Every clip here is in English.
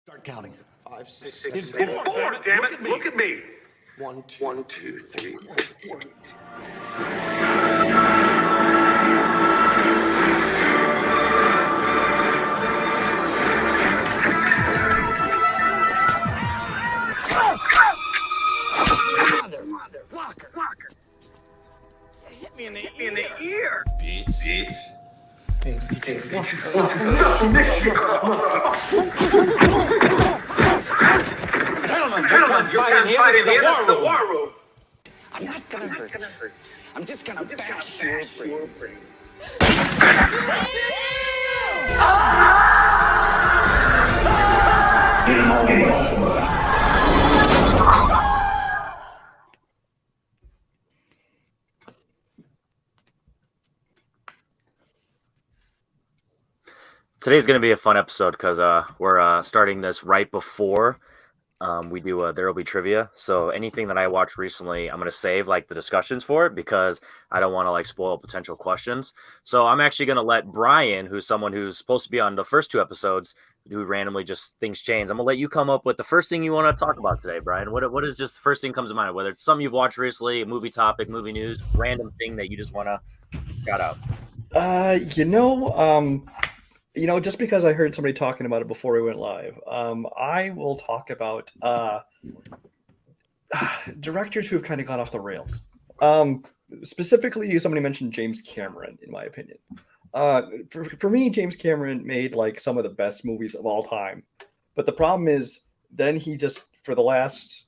Start counting. 5, 6, It's 7, 4, damn it. Look at me. 1, 2, 3, 4. Motherfucker. Hit me in the ear. Bitch. Hey, Gentlemen, you can't fight in here. This is the war room. I'm not gonna hurt you. I'm just gonna bash your brains. Today's going to be a fun episode because we're starting this right before we do There Will Be Trivia. So anything that I watched recently, I'm going to save like the discussions for it because I don't want to like spoil potential questions. So I'm actually going to let Brian, who's someone who's supposed to be on the first two episodes, who randomly just things change. I'm going to let you come up with the first thing you want to talk about today, Brian. What is just the first thing comes to mind? Whether it's something you've watched recently, a movie topic, movie news, random thing that you just want to shout out. Just because I heard somebody talking about it before we went live, I will talk about directors who have kind of gone off the rails. Specifically, somebody mentioned James Cameron, in my opinion. For me, James Cameron made like some of the best movies of all time. But the problem is then he just, for the last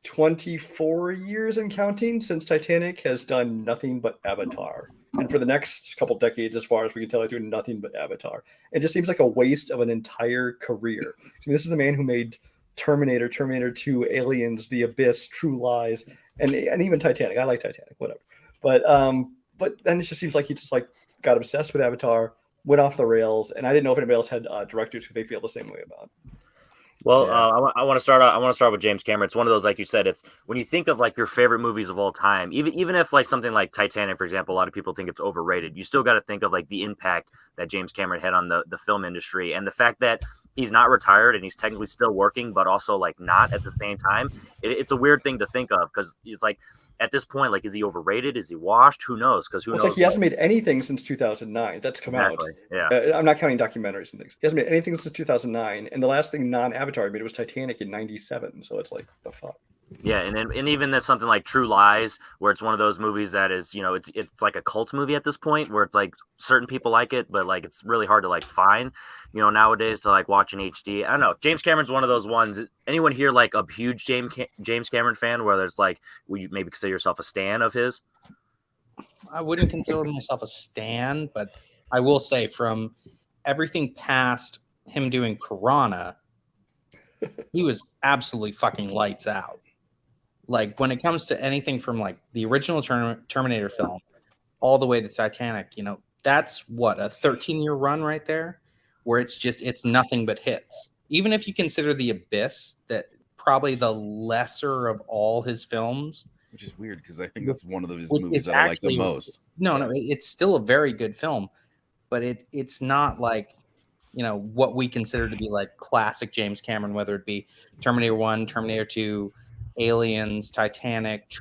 24 years and counting since Titanic, has done nothing but Avatar. And for the next couple decades, as far as we can tell, he's doing nothing but Avatar. It just seems like a waste of an entire career. I mean, this is the man who made Terminator, Terminator 2, Aliens, The Abyss, True Lies, and even Titanic. I like Titanic, whatever. But then it just seems like he just like got obsessed with Avatar, went off the rails, and I didn't know if anybody else had directors who they feel the same way about. Well, I want to start with James Cameron. It's one of those, like you said, it's when you think of like your favorite movies of all time, even if like something like Titanic, for example, a lot of people think it's overrated. You still got to think of like the impact that James Cameron had on the film industry, and the fact that he's not retired and he's technically still working, but also like not at the same time. It's a weird thing to think of because it's like at this point, like, is he overrated? Is he washed? Who knows? Because who knows? It's like he hasn't made anything since 2009. That's come out. Yeah, I'm not counting documentaries and things. He hasn't made anything since 2009, and the last thing non-Avatar he made was Titanic in '97. So it's like the fuck. Yeah, and even that's something like True Lies, where it's one of those movies that is, it's like a cult movie at this point, where it's like certain people like it, but like it's really hard to like find, nowadays to like watch in HD. I don't know. James Cameron's one of those ones. Anyone here like a huge James Cameron fan? Whether it's like, would you maybe consider yourself a stan of his? I wouldn't consider myself a stan, but I will say from everything past him doing Piranha, he was absolutely fucking lights out. Like when it comes to anything from like the original Terminator film all the way to Titanic, that's what a 13-year run right there, where it's nothing but hits. Even if you consider The Abyss, that probably the lesser of all his films, which is weird because I think that's one of his movies that I like the most. No, it's still a very good film, but it's not like what we consider to be like classic James Cameron, whether it be Terminator 1, Terminator 2, Aliens, Titanic,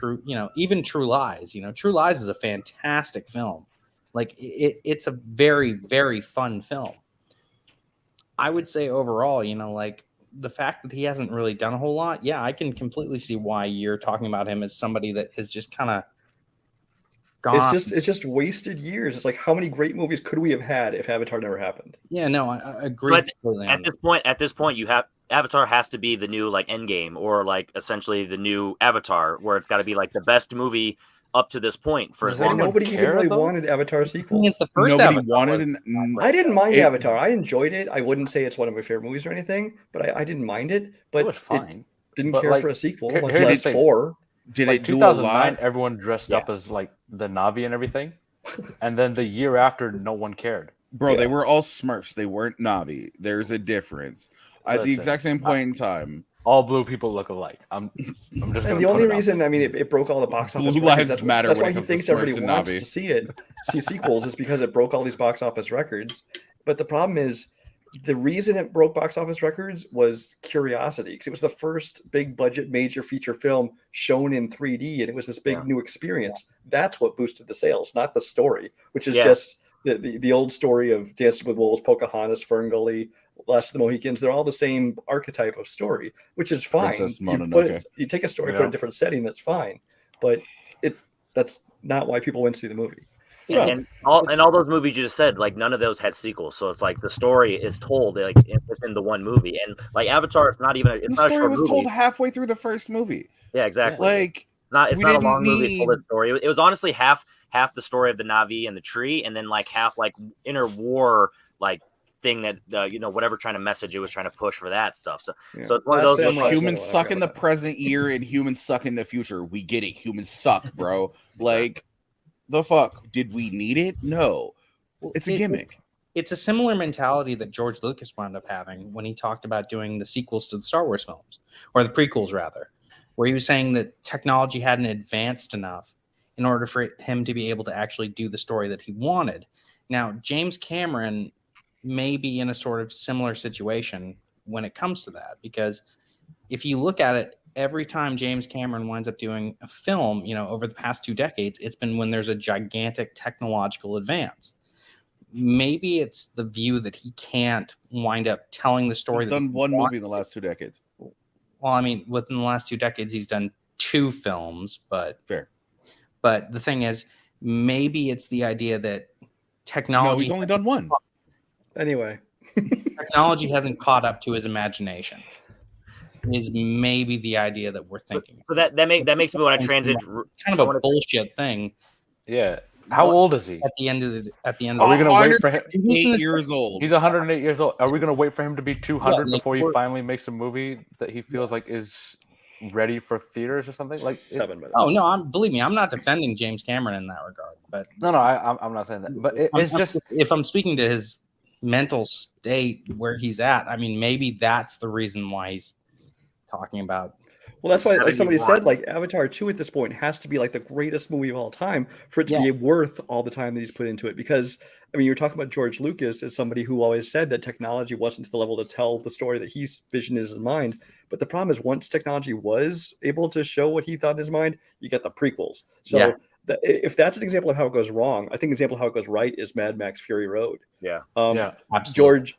even True Lies. True Lies is a fantastic film. Like it's a very, very fun film. I would say overall, like the fact that he hasn't really done a whole lot. Yeah, I can completely see why you're talking about him as somebody that has just kind of gone. It's just wasted years. It's like, how many great movies could we have had if Avatar never happened? Yeah, no, I agree. So at this point, you have Avatar has to be the new like Endgame, or like essentially the new Avatar, where it's got to be like the best movie up to this point for as long. Nobody even really wanted Avatar sequel. It's the first Nobody Avatar wanted. I didn't mind Avatar. I enjoyed it. I wouldn't say it's one of my favorite movies or anything, but I didn't mind it. But it was fine. Didn't care for a sequel. Much here's less the thing. 4. Did Like it do a 2009, lot? everyone dressed up as like the Na'vi and everything, and then the year after, no one cared. Bro, they were all Smurfs. They weren't Na'vi. There's a difference. At the exact same point in time, all blue people look alike. I'm just. And the only reason, it broke all the box office. Blue lives matter. That's when why it he comes thinks to Smurfs everybody and wants Na'vi. to see sequels, is because it broke all these box office records. But the problem is, the reason it broke box office records was curiosity, because it was the first big budget major feature film shown in 3D, and it was this big new experience. That's what boosted the sales, not the story, which is just the old story of Dancing with Wolves, Pocahontas, Ferngully, Last of the Mohicans. They're all the same archetype of story, which is fine. Princess You, Mononoke. you take a story, put it in a different setting, that's fine. But that's not why people went to see the movie. And all those movies you just said, like none of those had sequels, so it's like the story is told like within the one movie. And like Avatar, it's not even the story was told halfway through the first movie. Yeah, exactly. Like it's not a long movie. It told its story. It was honestly half the story of the Na'vi and the tree, and then like half like inner war like thing that whatever trying to message it was trying to push for that stuff. So so it's one of those humans suck in the present year and humans suck in the future. We get it. Humans suck, bro. Like. The fuck? Did we need it? No. It's a gimmick. It's a similar mentality that George Lucas wound up having when he talked about doing the sequels to the Star Wars films, or the prequels rather, where he was saying that technology hadn't advanced enough in order for him to be able to actually do the story that he wanted. Now, James Cameron may be in a sort of similar situation when it comes to that, because if you look at it, every time James Cameron winds up doing a film, over the past 2 decades, it's been when there's a gigantic technological advance. Maybe it's the view that he can't wind up telling the story. He's done one movie in the last 2 decades. Well, I mean, within the last 2 decades, he's done 2 films, but fair. But the thing is, maybe it's the idea that technology. No, he's only done one. Anyway, technology hasn't caught up to his imagination. Is maybe the idea that we're thinking. So that makes me want to transit. Kind of a bullshit thing. Yeah. How old is he? At the end of Are we going to wait for him? 8 years old. He's 108 years old. Are we going to wait for him to be 200 Yeah, before he finally makes a movie that he feels like is ready for theaters or something? Like 7 minutes. Oh no, believe me, I'm not defending James Cameron in that regard. But no, I'm not saying that. But it's just if I'm speaking to his mental state where he's at, I mean, maybe that's the reason why he's talking about. Well, that's why, like somebody said, like Avatar 2 at this point has to be like the greatest movie of all time for it to be worth all the time that he's put into it. Because, I mean, you're talking about George Lucas as somebody who always said that technology wasn't to the level to tell the story that he's visioned in his mind. But the problem is once technology was able to show what he thought in his mind, you get the prequels. So if that's an example of how it goes wrong, I think an example of how it goes right is Mad Max Fury Road. Yeah. Absolutely. George,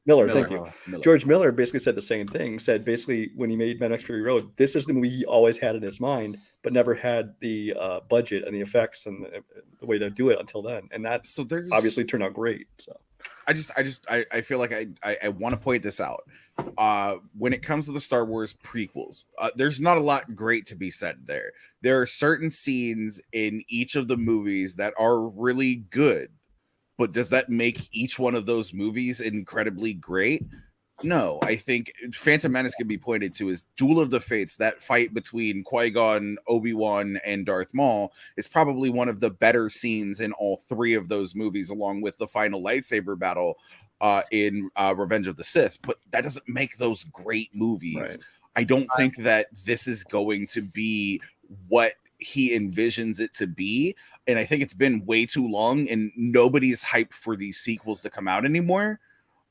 Miller, thank you. George Miller basically said the same thing. Said basically when he made Mad Max Fury Road, this is the movie he always had in his mind, but never had the budget and the effects and the way to do it until then. And that obviously turned out great. So I feel like I want to point this out. When it comes to the Star Wars prequels, there's not a lot great to be said there. There are certain scenes in each of the movies that are really good. But does that make each one of those movies incredibly great? No, I think Phantom Menace can be pointed to as Duel of the Fates. That fight between Qui-Gon, Obi-Wan, and Darth Maul is probably one of the better scenes in all 3 of those movies, along with the final lightsaber battle in Revenge of the Sith. But that doesn't make those great movies. Right. I don't think that this is going to be what he envisions it to be, and I think it's been way too long and nobody's hyped for these sequels to come out anymore.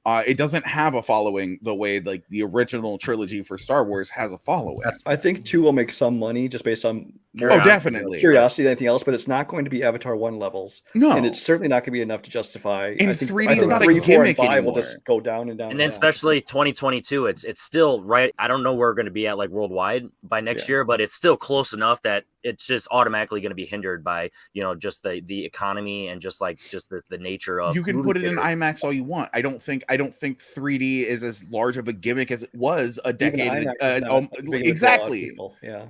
It doesn't have a following the way like the original trilogy for Star Wars has a following. I think 2 will make some money just based on definitely curiosity than anything else, but it's not going to be Avatar 1 levels. No, and it's certainly not going to be enough to justify. And I think 3D is not 3, a 4, and gimmick 5 anymore. will just go down and down. And then especially 2022, it's still right. I don't know where we're going to be at like worldwide by next year, but it's still close enough that it's just automatically going to be hindered by just the economy and just the nature of. You can put it in IMAX all you want. I don't think 3D is as large of a gimmick as it was a decade. Exactly.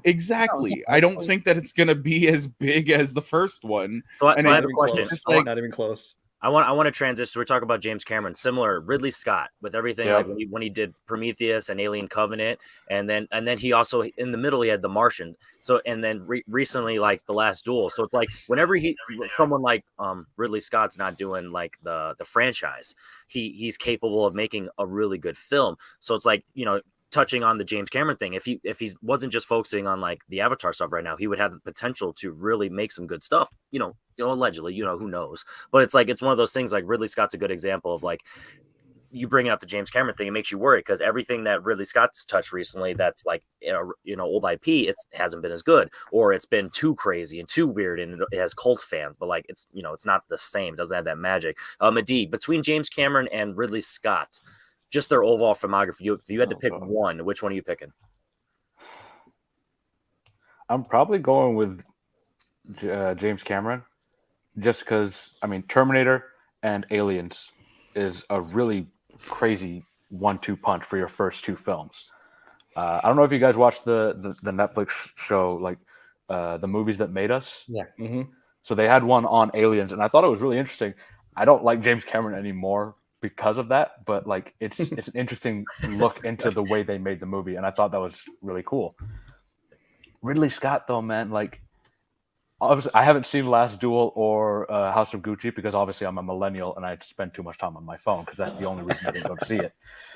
Exactly. I don't think that it's going to be as big as the first one. So I have a question. Not even close. I want to transition. So we're talking about James Cameron, similar Ridley Scott with everything like when he did Prometheus and Alien Covenant, and then he also in the middle he had The Martian. So and then recently like The Last Duel. So it's like whenever someone like Ridley Scott's not doing like the franchise, he's capable of making a really good film. So it's like touching on the James Cameron thing, if he wasn't just focusing on like the Avatar stuff right now, he would have the potential to really make some good stuff. Allegedly, who knows? But it's like it's one of those things. Like Ridley Scott's a good example of like you bringing up the James Cameron thing. It makes you worry because everything that Ridley Scott's touched recently, that's like old IP, it hasn't been as good, or it's been too crazy and too weird, and it has cult fans. But like it's it's not the same. It doesn't have that magic. Adi, between James Cameron and Ridley Scott, just their overall filmography, if you had to pick one, which one are you picking? I'm probably going with James Cameron, just because Terminator and Aliens is a really crazy 1-2 punch for your first two films. I don't know if you guys watched the Netflix show, like the movies that made us. Yeah. Mm-hmm. So they had one on aliens, and I thought it was really interesting. I don't like James Cameron anymore because of that, but like it's an interesting look into the way they made the movie, and I thought that was really cool. Ridley Scott, though, man, like obviously I haven't seen Last Duel or House of Gucci because obviously I'm a millennial and I spend too much time on my phone because that's the only reason I didn't go see it.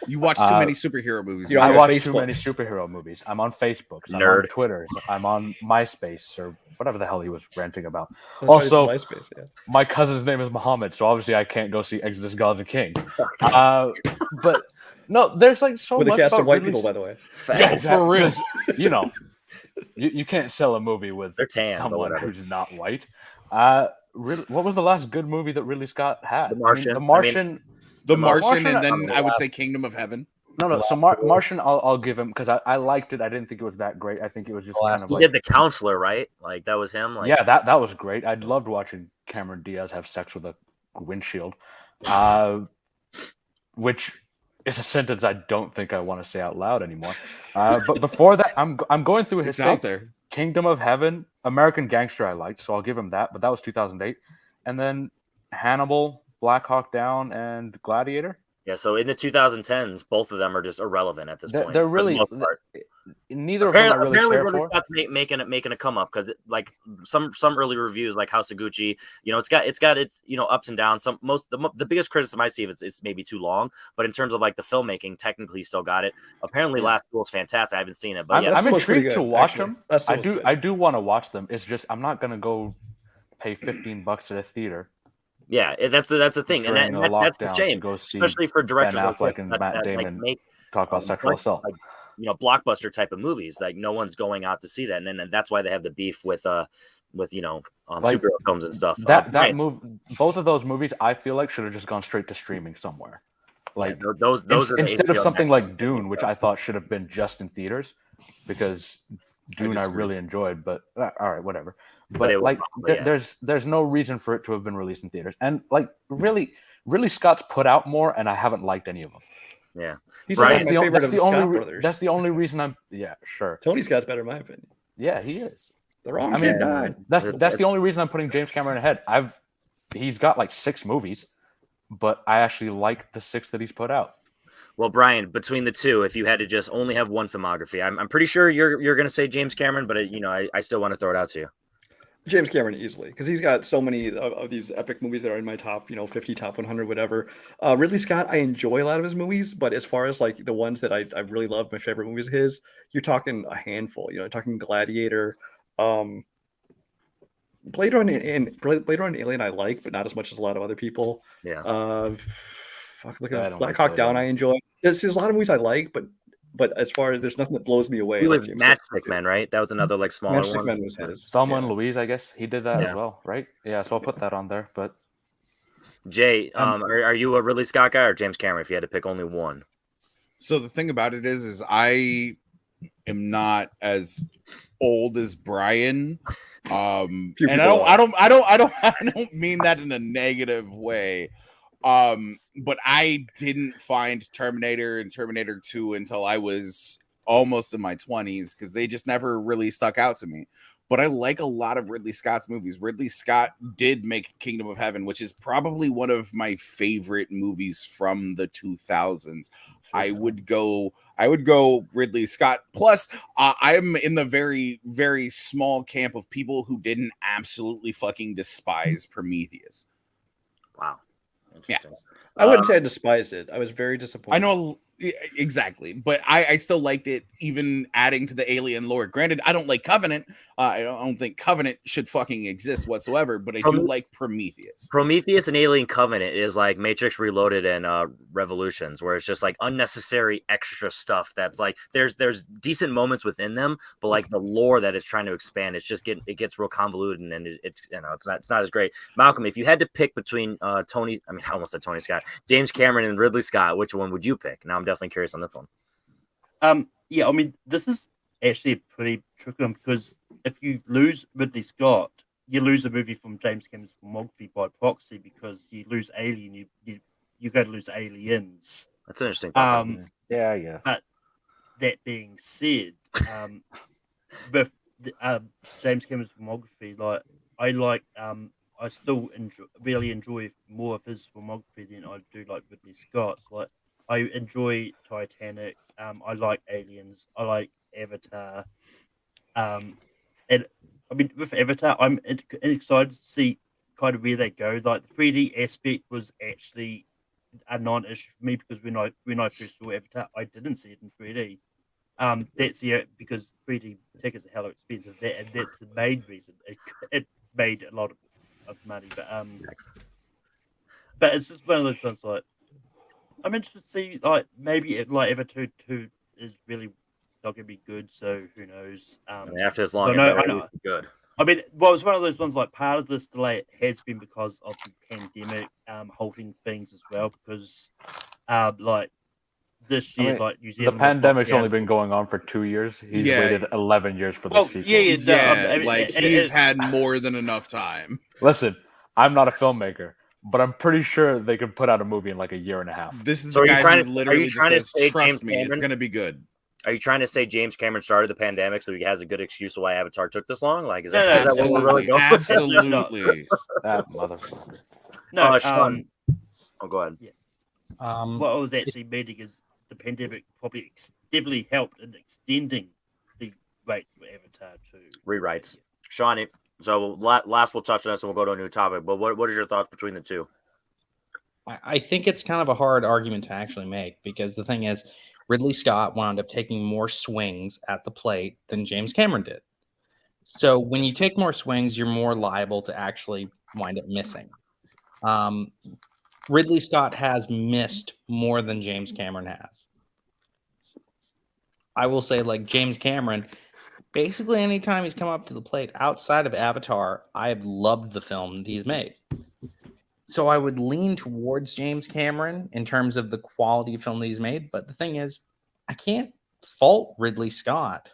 You watch too many superhero movies. You're I on watch Facebook. too many superhero movies. I'm on Facebook. I'm Nerd. on Twitter. I'm on MySpace or whatever the hell he was ranting about. That's Also, right, it's MySpace, yeah. my cousin's name is Muhammad, so obviously I can't go see Exodus: Gods and King. But no, there's like so With a much cast about of white Ridley- people, by the way. Yeah, for real. You can't sell a movie with They're tan, but someone whatever. who's not white. What was the last good movie that Ridley Scott had? The Martian. The Martian. The Martian, Martian, and then I would say Kingdom of Heaven. No. So Martian, I'll give him because I liked it. I didn't think it was that great. I think it was just kind of He like did The Counselor, right? Like that was him. Like, yeah, that was great. I loved watching Cameron Diaz have sex with a windshield, which is a sentence I don't think I want to say out loud anymore. But before that, I'm going through his It's out there. Kingdom of Heaven, American Gangster I liked, so I'll give him that. But that was 2008, and then Hannibal, Black Hawk Down, and Gladiator. Yeah, so in the 2010s, both of them are just irrelevant at this point. They're for the really most part. neither of them I really Apparently, care Ridley for. Scott's making a come up because like some early reviews, like House of Gucci, it's got its ups and downs. The biggest criticism I see of it's maybe too long, but in terms of like the filmmaking, technically still got it. Apparently, Last Duel is fantastic. I haven't seen it, but I'm Duel's pretty intrigued to good, watch actually. them. Last I Duel's do good. I do want to watch them. It's just I'm not gonna go pay $15 at a theater. yeah, that's the thing, and during a that's the lockdown shame, to go see especially for directors Ben Affleck like and that, Matt that, like, Damon make talk about sexual assault. like, blockbuster type of movies. Like no one's going out to see that, and then that's why they have the beef with Like, superhero films and stuff. That Right. both of those movies, I feel like should have just gone straight to streaming somewhere. Like Yeah, those are the instead of HBO something Max. like Dune, which I thought should have been just in theaters, because Dune I disagree. really enjoyed. But all right, whatever. But But it was like, probably, yeah. there's no reason for it to have been released in theaters. And like, really Scott's put out more, and I haven't liked any of them. Yeah, He's Right. like my favorite of the Scott only brothers. that's the only reason I'm sure. Tony Scott's better in my opinion. Yeah, he is. The wrong I kid mean, died. that's the only reason I'm putting James Cameron ahead. He's got like 6 movies, but I actually like the 6 that he's put out. Well, Brian, between the two, if you had to just only have one filmography, I'm pretty sure you're going to say James Cameron, but I still want to throw it out to you. James Cameron easily, because he's got so many of these epic movies that are in my top 50, top 100, whatever. Ridley Scott, I enjoy a lot of his movies, but as far as like the ones that I really love, my favorite movies of his, you're talking a handful. Talking Gladiator, Blade Runner and Alien I like, but not as much as a lot of other people. Yeah. Look I at don't Black like Hawk Blade Down. Runner. I enjoy. There's a lot of movies I like, but as far as there's nothing that blows me away. He like was James Matchstick Men, right? That was another like smaller Matchstick one. Men was his. Thelma Yeah. and Louise, I guess he did that Yeah. as well, right? Yeah, so I'll put that on there. But Jay, are you a Ridley Scott guy or James Cameron? If you had to pick only one, So the thing about it is I am not as old as Brian. Few And people I don't mean that in a negative way. But I didn't find Terminator and Terminator 2 until I was almost in my 20s because they just never really stuck out to me. But I like a lot of Ridley Scott's movies. Ridley Scott did make Kingdom of Heaven, which is probably one of my favorite movies from the 2000s. I would go Ridley Scott. Plus, I'm in the very, very small camp of people who didn't absolutely fucking despise Prometheus. wow, interesting. I wouldn't say I despised it. I was very disappointed. I know Yeah, exactly, but I still liked it, even adding to the alien lore. Granted, I don't like Covenant. I don't think Covenant should fucking exist whatsoever, but I do like Prometheus. Prometheus and Alien Covenant is like Matrix Reloaded and Revolutions, where it's just like unnecessary extra stuff. That's like there's decent moments within them, but like the lore that it's trying to expand, it's just it gets real convoluted, and it's it's not as great. Malcolm, if you had to pick between I almost said Tony Scott, James Cameron, and Ridley Scott, which one would you pick? Now I'm definitely curious on this one. Yeah, I mean, this is actually a pretty tricky one, because if you lose Ridley Scott, you lose a movie from James Cameron's filmography by proxy, because you lose Alien, you go to lose Aliens. That's interesting. Yeah. But that being said, with James Cameron's filmography, I still really enjoy more of his filmography than I do like Ridley Scott's. Like, I enjoy Titanic. I like Aliens. I like Avatar. And I mean, with Avatar, I'm excited to see kind of where they go. Like, the 3D aspect was actually a non-issue for me, because when I first saw Avatar, I didn't see it in 3D. That's because 3D tickets are hella expensive. That's the main reason. It made a lot of money, but it's just one of those ones. Like, I'm interested to see, like, maybe Avatar 2 is really not going to be good. So who knows? After this long, I know. Good. I mean, well, it's one of those ones, like, part of this delay has been because of the pandemic halting things as well, because like this year, New Zealand, the pandemic's only been going on for 2 years. He's waited 11 years for the sequel. He's had more than enough time. Listen, I'm not a filmmaker, but I'm pretty sure they could put out a movie in like a year and a half. This is the guy who literally just says, "Trust me, it's going to be good." Are you trying to say James Cameron started the pandemic, so he has a good excuse of why Avatar took this long? Like, is that what we're really going? Absolutely. That motherfucker. No, Sean. Go ahead. Yeah. What I was actually meaning is the pandemic probably definitely helped in extending the rate for Avatar 2. Rewrites. Sean, so last we'll touch on this and we'll go to a new topic, but what are your thoughts between the two? I think it's kind of a hard argument to actually make, because the thing is, Ridley Scott wound up taking more swings at the plate than James Cameron did. So when you take more swings, you're more liable to actually wind up missing. Ridley Scott has missed more than James Cameron has. I will say, like, James Cameron, basically anytime he's come up to the plate outside of Avatar, I've loved the film that he's made. So I would lean towards James Cameron in terms of the quality of film that he's made. But the thing is, I can't fault Ridley Scott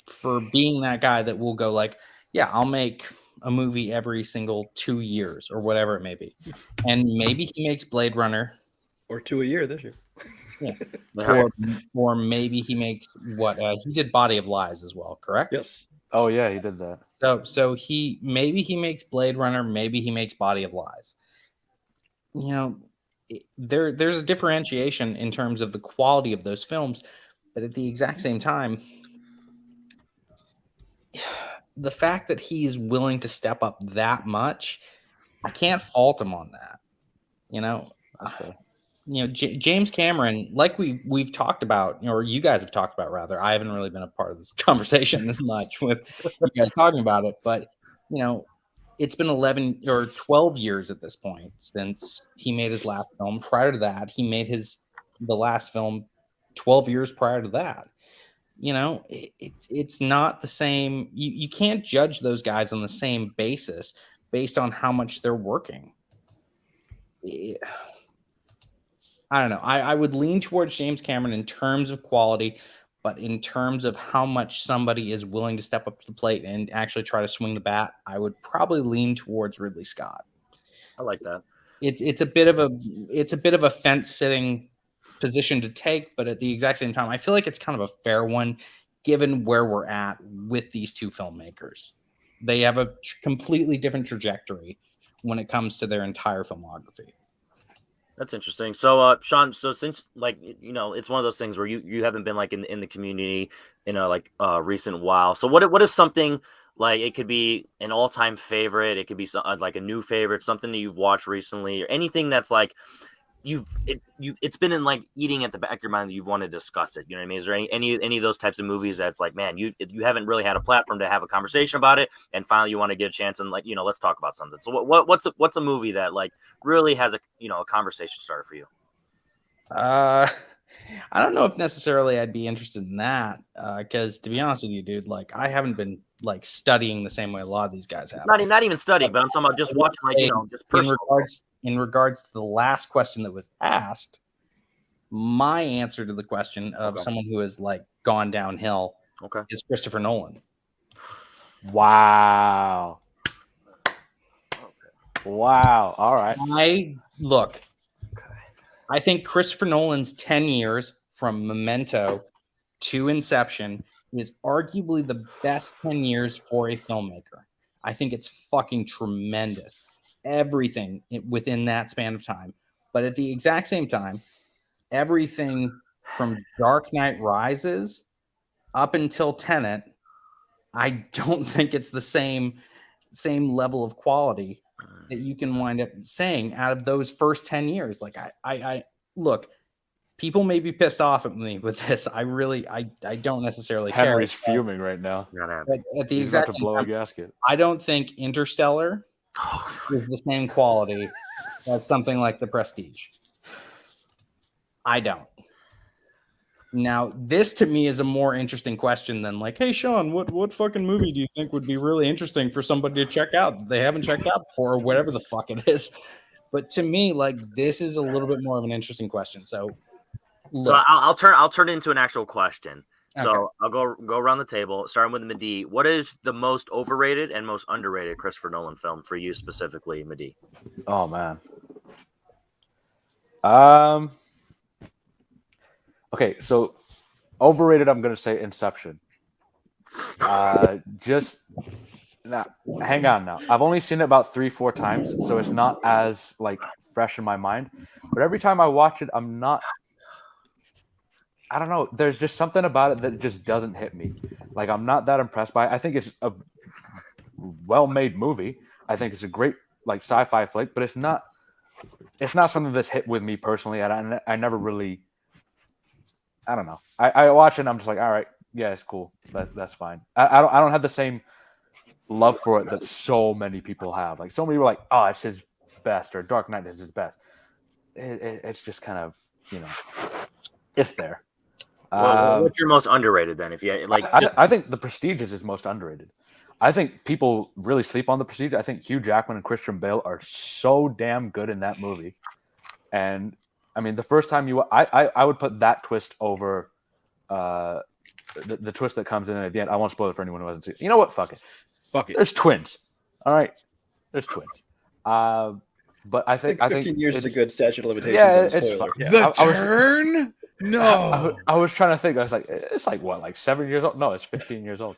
for being that guy that will go like, yeah, I'll make a movie every single 2 years or whatever it may be. And maybe he makes Blade Runner. Or 2 a year this year. Yeah. Or maybe he makes he did Body of Lies as well, correct? Yes. Oh yeah, he did that. So he makes Blade Runner, maybe he makes Body of Lies. You know, there's a differentiation in terms of the quality of those films, but at the exact same time, the fact that he's willing to step up that much, I can't fault him on that. You know, James Cameron, like we've talked about, or you guys have talked about, rather. I haven't really been a part of this conversation as much with you guys talking about it, but you know, it's been 11 or 12 years at this point since he made his last film. Prior to that, he made the last film 12 years prior to that. You know, it's not the same. You can't judge those guys on the same basis based on how much they're working. I don't know. I would lean towards James Cameron in terms of quality, but in terms of how much somebody is willing to step up to the plate and actually try to swing the bat, I would probably lean towards Ridley Scott. I like that. It's a bit of a fence sitting position to take, but at the exact same time, I feel like it's kind of a fair one given where we're at with these two filmmakers. They have a completely different trajectory when it comes to their entire filmography. That's interesting. So, Sean, so since, like, you know, it's one of those things where you haven't been like in the community in a recent while. So what is something, like, it could be an all-time favorite, it could be like a new favorite, something that you've watched recently, or anything that's like, it's been in like eating at the back of your mind that you've wanted to discuss it. You know what I mean? Is there any of those types of movies that's like, man, you haven't really had a platform to have a conversation about it, and finally you want to get a chance and like, you know, let's talk about something. So what's a movie that like really has a, you know, a conversation starter for you? I don't know if necessarily I'd be interested in that, because to be honest with you, dude, like I haven't been like studying the same way a lot of these guys have. Not even studying, but I'm talking about just watching, like, you know, just in regards to the last question that was asked, my answer to the question of someone who has like gone downhill is Christopher Nolan. Wow. Wow. All right. I think Christopher Nolan's 10 years from Memento to Inception is arguably the best 10 years for a filmmaker. I think it's fucking tremendous. Everything within that span of time. But at the exact same time, everything from Dark Knight Rises up until Tenet, I don't think it's the same level of quality that you can wind up saying out of those first 10 years. Like I look, people may be pissed off at me with this. I don't necessarily care. Henry's fuming right now. But at the exact same time, a gasket. I don't think Interstellar is the same quality as something like The Prestige. I don't. Now, this to me is a more interesting question than like, hey, Sean, what fucking movie do you think would be really interesting for somebody to check out that they haven't checked out before, or whatever the fuck it is. But to me, like, this is a little bit more of an interesting question. So I'll turn it into an actual question. So okay. I'll go around the table, starting with Mehdi. What is the most overrated and most underrated Christopher Nolan film for you specifically, Mehdi? Oh man. Okay, so overrated, I'm gonna say Inception. Just now, hang on now. I've only seen it about 3-4 times, so it's not as like fresh in my mind. But every time I watch it, I don't know. There's just something about it that just doesn't hit me. Like I'm not that impressed by it. I think it's a well-made movie. I think it's a great like sci-fi flick, but it's not something that's hit with me personally. I never really. I don't know. I watch it and I'm just like, all right, yeah, it's cool. That's fine. I don't have the same love for it that so many people have. Like so many were like, oh, it's his best, or Dark Knight is his best. It's just kind of, you know, it's there. What's your most underrated then? If you like, I think The Prestige is his most underrated. I think people really sleep on The Prestige. I think Hugh Jackman and Christian Bale are so damn good in that movie, and I mean, the first time I would put that twist over the twist that comes in at the end. I won't spoil it for anyone who hasn't seen it. You know what? Fuck it. There's twins. All right. There's twins. But I think 15 years is a good statute of limitations. Yeah, on a it's spoiler. fine. The turn? No. I was trying to think. I was like, it's like what, like 7 years old? No, it's 15 years old.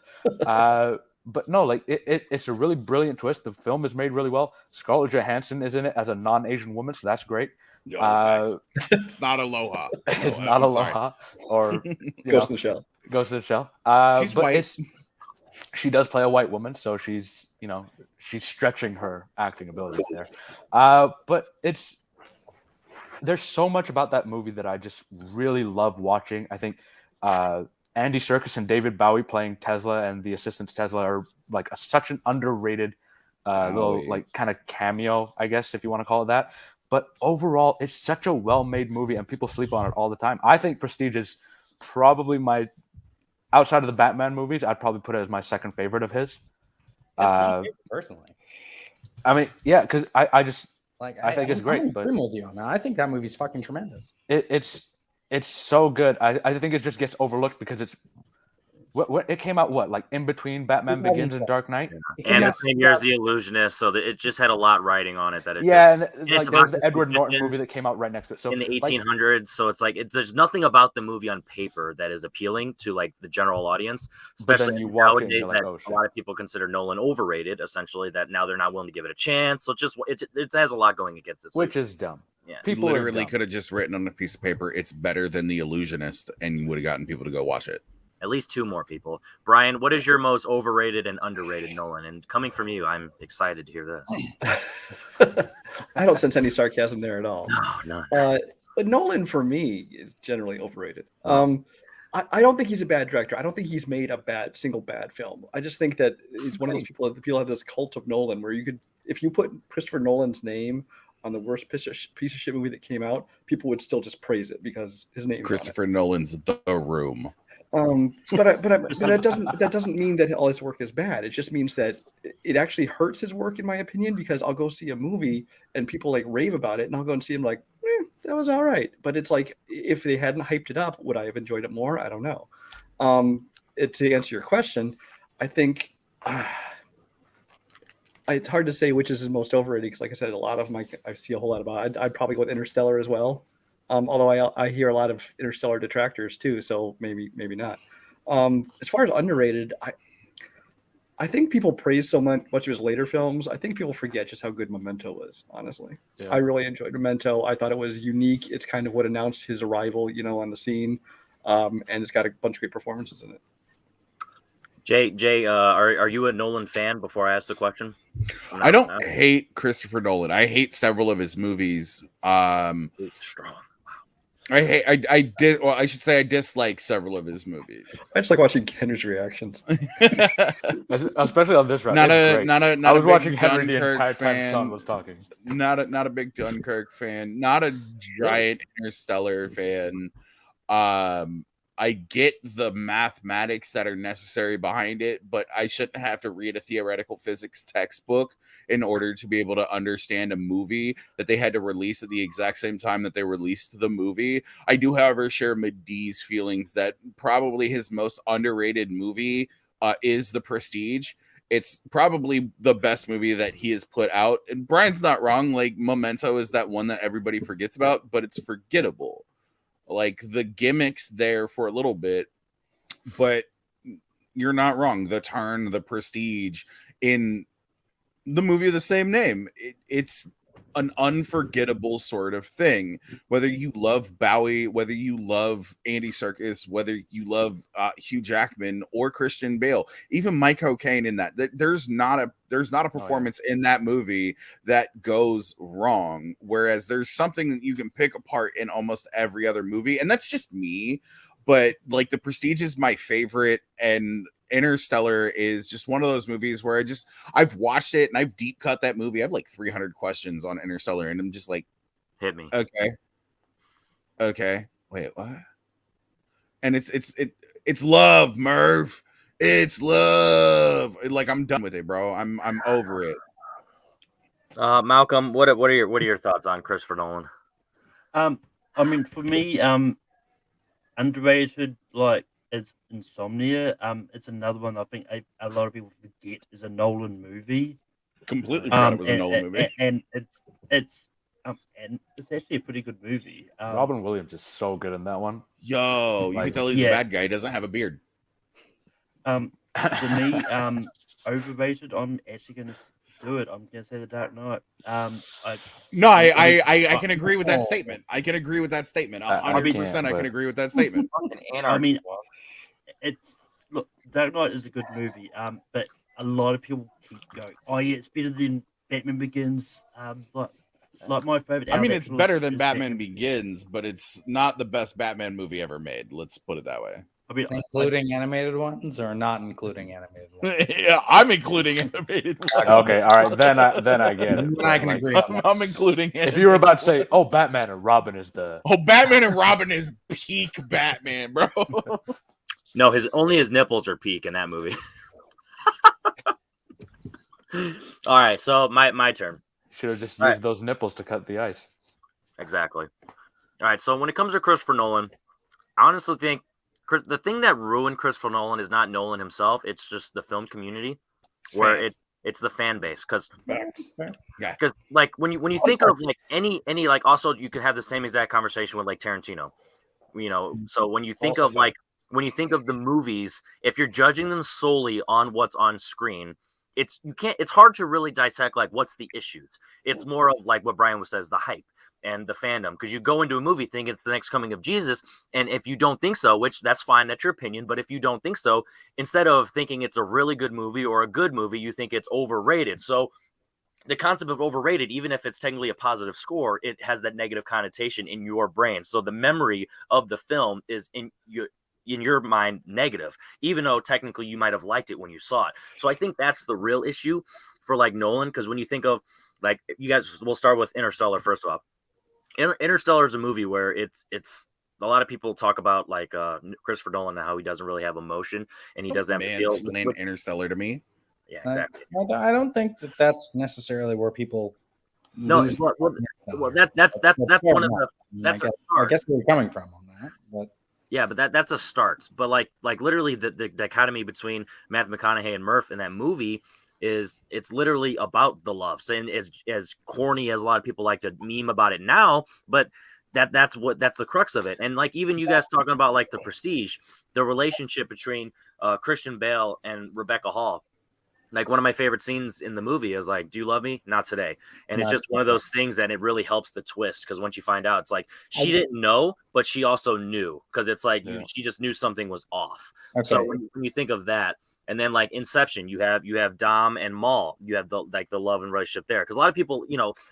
But no, like it's a really brilliant twist. The film is made really well. Scarlett Johansson is in it as a non-Asian woman, so that's great. It's not Aloha. It's not Aloha or Ghost in the Shell. Ghost in the Shell. She's white. She does play a white woman, so she's stretching her acting abilities there. But there's so much about that movie that I just really love watching. I think Andy Serkis and David Bowie playing Tesla and the assistant to Tesla are like such an underrated little like kind of cameo, I guess, if you want to call it that. But overall, it's such a well-made movie, and people sleep on it all the time. I think Prestige is probably outside of the Batman movies, I'd probably put it as my second favorite of his. That's my favorite, personally. I mean, yeah, because I just I think it's great. I'm but with you on that. I think that movie's fucking tremendous. It's so good. I think it just gets overlooked because it's it came out like in between Batman Begins and Dark Knight, and the same year as The Illusionist, so that it just had a lot writing on it. And like there's the Edward Norton movie that came out right next to it. So in the 1800s, so it's like there's nothing about the movie on paper that is appealing to like the general audience, especially nowadays that a lot of people consider Nolan overrated. Essentially, that now they're not willing to give it a chance. So it has a lot going against it, which is dumb. Yeah, people literally could have just written on a piece of paper, "It's better than The Illusionist," and you would have gotten people to go watch it. at least 2 more people. Brian, what is your most overrated and underrated Nolan? And coming from you, I'm excited to hear this. I don't sense any sarcasm there at all. No, none. But Nolan, for me, is generally overrated. Oh. I don't think he's a bad director. I don't think he's made a single bad film. I just think that he's one of those people that people have this cult of Nolan, where you could, if you put Christopher Nolan's name on the worst piece of shit movie that came out, people would still just praise it because his name. Christopher Nolan's The Room. But that doesn't mean that all his work is bad. It just means that it actually hurts his work, in my opinion, because I'll go see a movie and people like rave about it, and I'll go and see him like, that was all right. But it's like, if they hadn't hyped it up, would I have enjoyed it more? I don't know. To answer your question, I think it's hard to say which is his most overrated, because like I said, a lot of them I see a whole lot about. I'd probably go with Interstellar as well. Although I hear a lot of Interstellar detractors too, so maybe not. As far as underrated, I think people praise so much of his later films. I think people forget just how good Memento was, honestly. Yeah. I really enjoyed Memento. I thought it was unique. It's kind of what announced his arrival, on the scene. And it's got a bunch of great performances in it. Jay, are you a Nolan fan before I ask the question? I don't hate Christopher Nolan. I hate several of his movies. It's strong. I should say I dislike several of his movies. I just like watching Henry's reactions. Especially on this round. I was watching Henry the entire time Sean was talking. Not a big Dunkirk fan. Not a giant Interstellar fan. I get the mathematics that are necessary behind it, but I shouldn't have to read a theoretical physics textbook in order to be able to understand a movie that they had to release at the exact same time that they released the movie. I do, however, share Medee's feelings that probably his most underrated movie is The Prestige. It's probably the best movie that he has put out. And Brian's not wrong. Like, Memento is that one that everybody forgets about, but it's forgettable. Like, the gimmick's there for a little bit, but you're not wrong. The Turn, The Prestige, in the movie of the same name, it's an unforgettable sort of thing. Whether you love Bowie, whether you love Andy Serkis, whether you love Hugh Jackman or Christian Bale, even Mike O'Kane in that, there's not a performance in that movie that goes wrong. Whereas there's something that you can pick apart in almost every other movie, and that's just me. But like, The Prestige is my favorite, and Interstellar is just one of those movies where I've watched it and I've deep cut that movie. I have like 300 questions on Interstellar, and I'm just like, hit me. Okay. Wait, what? And it's love, Merv. It's love. Like, I'm done with it, bro. I'm over it. Malcolm, what are your thoughts on Christopher Nolan? I mean, for me, underrated, like, is Insomnia. It's another one I think a lot of people forget is a Nolan movie. Completely forgot it was a Nolan movie. And it's actually a pretty good movie. Robin Williams is so good in that one. Yo, you can tell he's a bad guy. He doesn't have a beard. For me, overrated. I'm actually gonna do it. I'm gonna say The Dark Knight. I can agree with that statement. I can agree with that statement. 100%. I can agree with that statement. I mean, Dark Knight is a good movie. But a lot of people keep going, oh yeah, it's better than Batman Begins. Like my favorite. I mean, it's better than Batman Begins, but it's not the best Batman movie ever made. Let's put it that way. I mean, including animated ones or not including animated ones? Yeah, I'm including animated ones. Okay, all right, then I get it. I can agree. I'm including it. If you were about to say, "Oh, Batman and Robin is the," Batman and Robin is peak Batman, bro. No, only his nipples are peak in that movie. All right, so my turn. Should have just used those nipples to cut the ice. Exactly. All right, so when it comes to Christopher Nolan, I honestly think the thing that ruined Christopher Nolan is not Nolan himself. It's just the film community, where it's the fan base. Because like when you think of like any like, also you could have the same exact conversation with like Tarantino, So when you think of the movies, if you're judging them solely on what's on screen, it's hard to really dissect like what's the issues. It's more of like what Brian says, the hype. and the fandom, because you go into a movie thinking it's the next coming of Jesus, and if you don't think so, which that's fine, that's your opinion, but if you don't think so, instead of thinking it's a really good movie or a good movie, you think it's overrated. So the concept of overrated, even if it's technically a positive score, it has that negative connotation in your brain. So the memory of the film is in your mind negative, even though technically you might have liked it when you saw it. So I think that's the real issue for like Nolan, because when you think of like, you guys, we'll start with Interstellar first of all. Interstellar is a movie where it's a lot of people talk about like Christopher Nolan and how he doesn't really have emotion and he doesn't have to deal with Interstellar to me. Yeah, exactly. I don't think that that's necessarily where people. No, that's one of the I guess where you're coming from on that, but yeah, but that's a start. But like literally the dichotomy between Matthew McConaughey and Murph in that movie is it's literally about the love. So, and as corny as a lot of people like to meme about it now, but that's the crux of it. And like even you guys talking about like The Prestige, the relationship between Christian Bale and Rebecca Hall. Like one of my favorite scenes in the movie is like, do you love me? Not today. And it's just one of those things that it really helps the twist. Because once you find out, it's like she didn't know, but she also knew, because it's like she just knew something was off. Okay. So when you think of that, and then like Inception, you have Dom and Maul, you have the love and relationship there. Because a lot of people,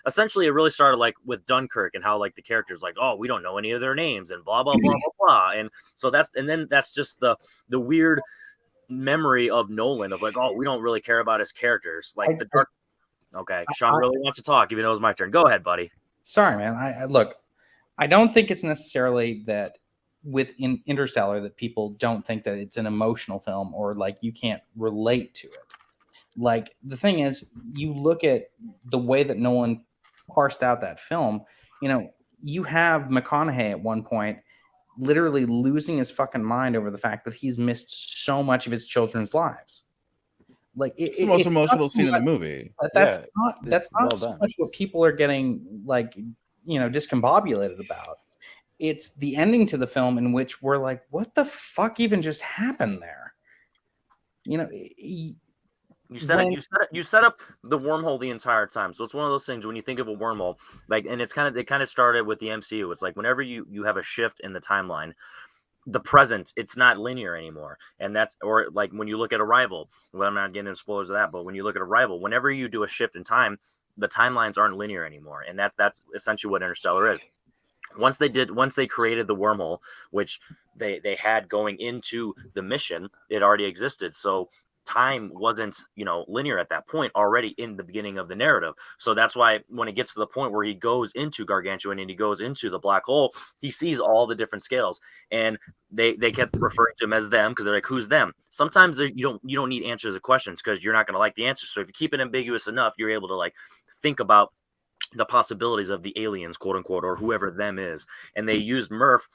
essentially it really started like with Dunkirk and how like the characters like, oh, we don't know any of their names and blah blah blah blah blah. And so that's just the weird memory of Nolan of like, oh, we don't really care about his characters, like the dark. Okay, Sean really wants to talk, even though it's my turn. Go ahead, buddy. Sorry, man. I look, I don't think it's necessarily that within Interstellar that people don't think that it's an emotional film or like you can't relate to it. Like the thing is, you look at the way that Nolan parsed out that film. You have McConaughey at one point literally losing his fucking mind over the fact that he's missed so much of his children's lives. Like it's the most emotional scene in the movie. That's not so much what people are getting like, discombobulated about. It's the ending to the film in which we're like, what the fuck even just happened there? You set up the wormhole the entire time. So it's one of those things when you think of a wormhole, like, and it kind of started with the MCU. It's like whenever you have a shift in the timeline, the present, it's not linear anymore. And or like when you look at Arrival, well, I'm not getting into spoilers of that, but when you look at Arrival, whenever you do a shift in time, the timelines aren't linear anymore. And that's essentially what Interstellar is. Once they created the wormhole, which they had going into the mission, it already existed. So time wasn't linear at that point already in the beginning of the narrative. So that's why when it gets to the point where he goes into gargantuan and he goes into the black hole, he sees all the different scales, and they kept referring to him as them because they're like, who's them? Sometimes you don't need answers to questions because you're not going to like the answers. So if you keep it ambiguous enough, you're able to like think about the possibilities of the aliens, quote unquote, or whoever them is. And they used Murph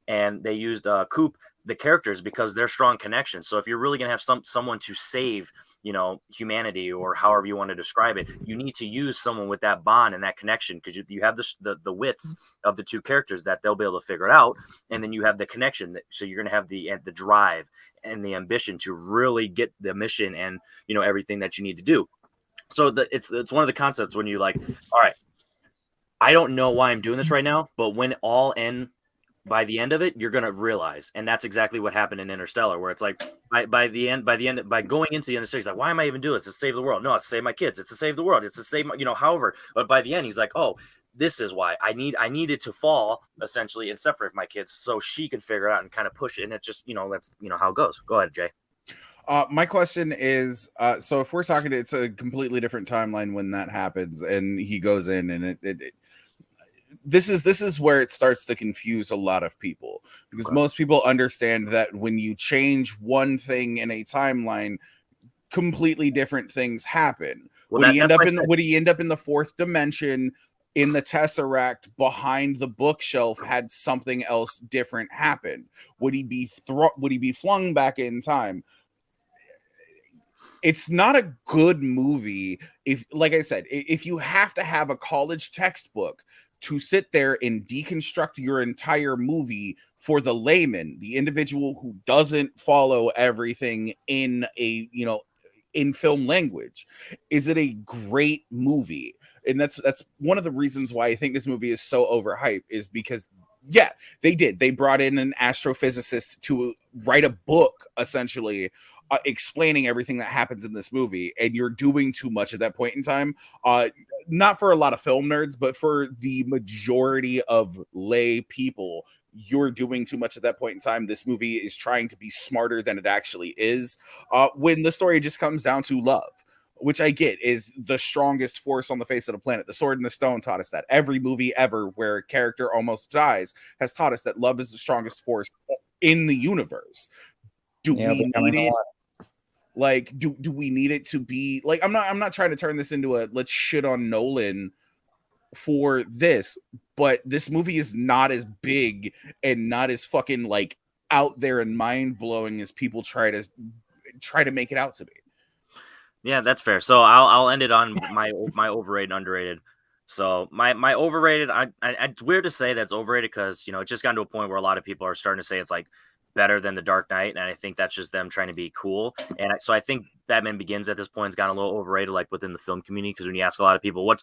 and they used Coop, the characters, because they're strong connections. So if you're really going to have someone to save, humanity, or however you want to describe it, you need to use someone with that bond and that connection, because you have the wits of the two characters that they'll be able to figure it out. And then you have the connection. So you're going to have the drive and the ambition to really get the mission and, everything that you need to do. So it's one of the concepts when you like, all right, I don't know why I'm doing this right now, but when all end, by the end of it, you're going to realize. And that's exactly what happened in Interstellar, where it's like by going into the Interstellar, he's like, why am I even doing this? It's to save the world. No, it's to save my kids. It's to save the world. It's to save my, however, but by the end, he's like, oh, this is why I needed to fall essentially and separate my kids so she can figure it out and kind of push it. And it's just, that's, how it goes. Go ahead, Jay. My question is, so if we're talking, it's a completely different timeline when that happens and he goes in and this is where it starts to confuse a lot of people, because most people understand that when you change one thing in a timeline, completely different things happen. Would he end up in the fourth dimension in the Tesseract behind the bookshelf had something else different happen? Would he be flung back in time? It's not a good movie if, like I said, if you have to have a college textbook to sit there and deconstruct your entire movie for the layman, the individual who doesn't follow everything in a, in film language. Is it a great movie? And that's one of the reasons why I think this movie is so overhyped, is because yeah, they brought in an astrophysicist to write a book essentially explaining everything that happens in this movie, and you're doing too much at that point in time. Not for a lot of film nerds, but for the majority of lay people, you're doing too much at that point in time. This movie is trying to be smarter than it actually is, when the story just comes down to love, which I get is the strongest force on the face of the planet. The Sword and the Stone taught us that. Every movie ever where a character almost dies has taught us that love is the strongest force in the universe. Do we need it? Like, do we need it to be like, I'm not trying to turn this into a let's shit on Nolan for this, but this movie is not as big and not as fucking like out there and mind blowing as people try to make it out to be. Yeah, that's fair. So I'll end it on my overrated and underrated. So my overrated, it's weird to say that's overrated because it's just gotten to a point where a lot of people are starting to say it's like better than The Dark Knight, and I think that's just them trying to be cool. And so I think Batman Begins at this point has gotten a little overrated, like within the film community, because when you ask a lot of people what's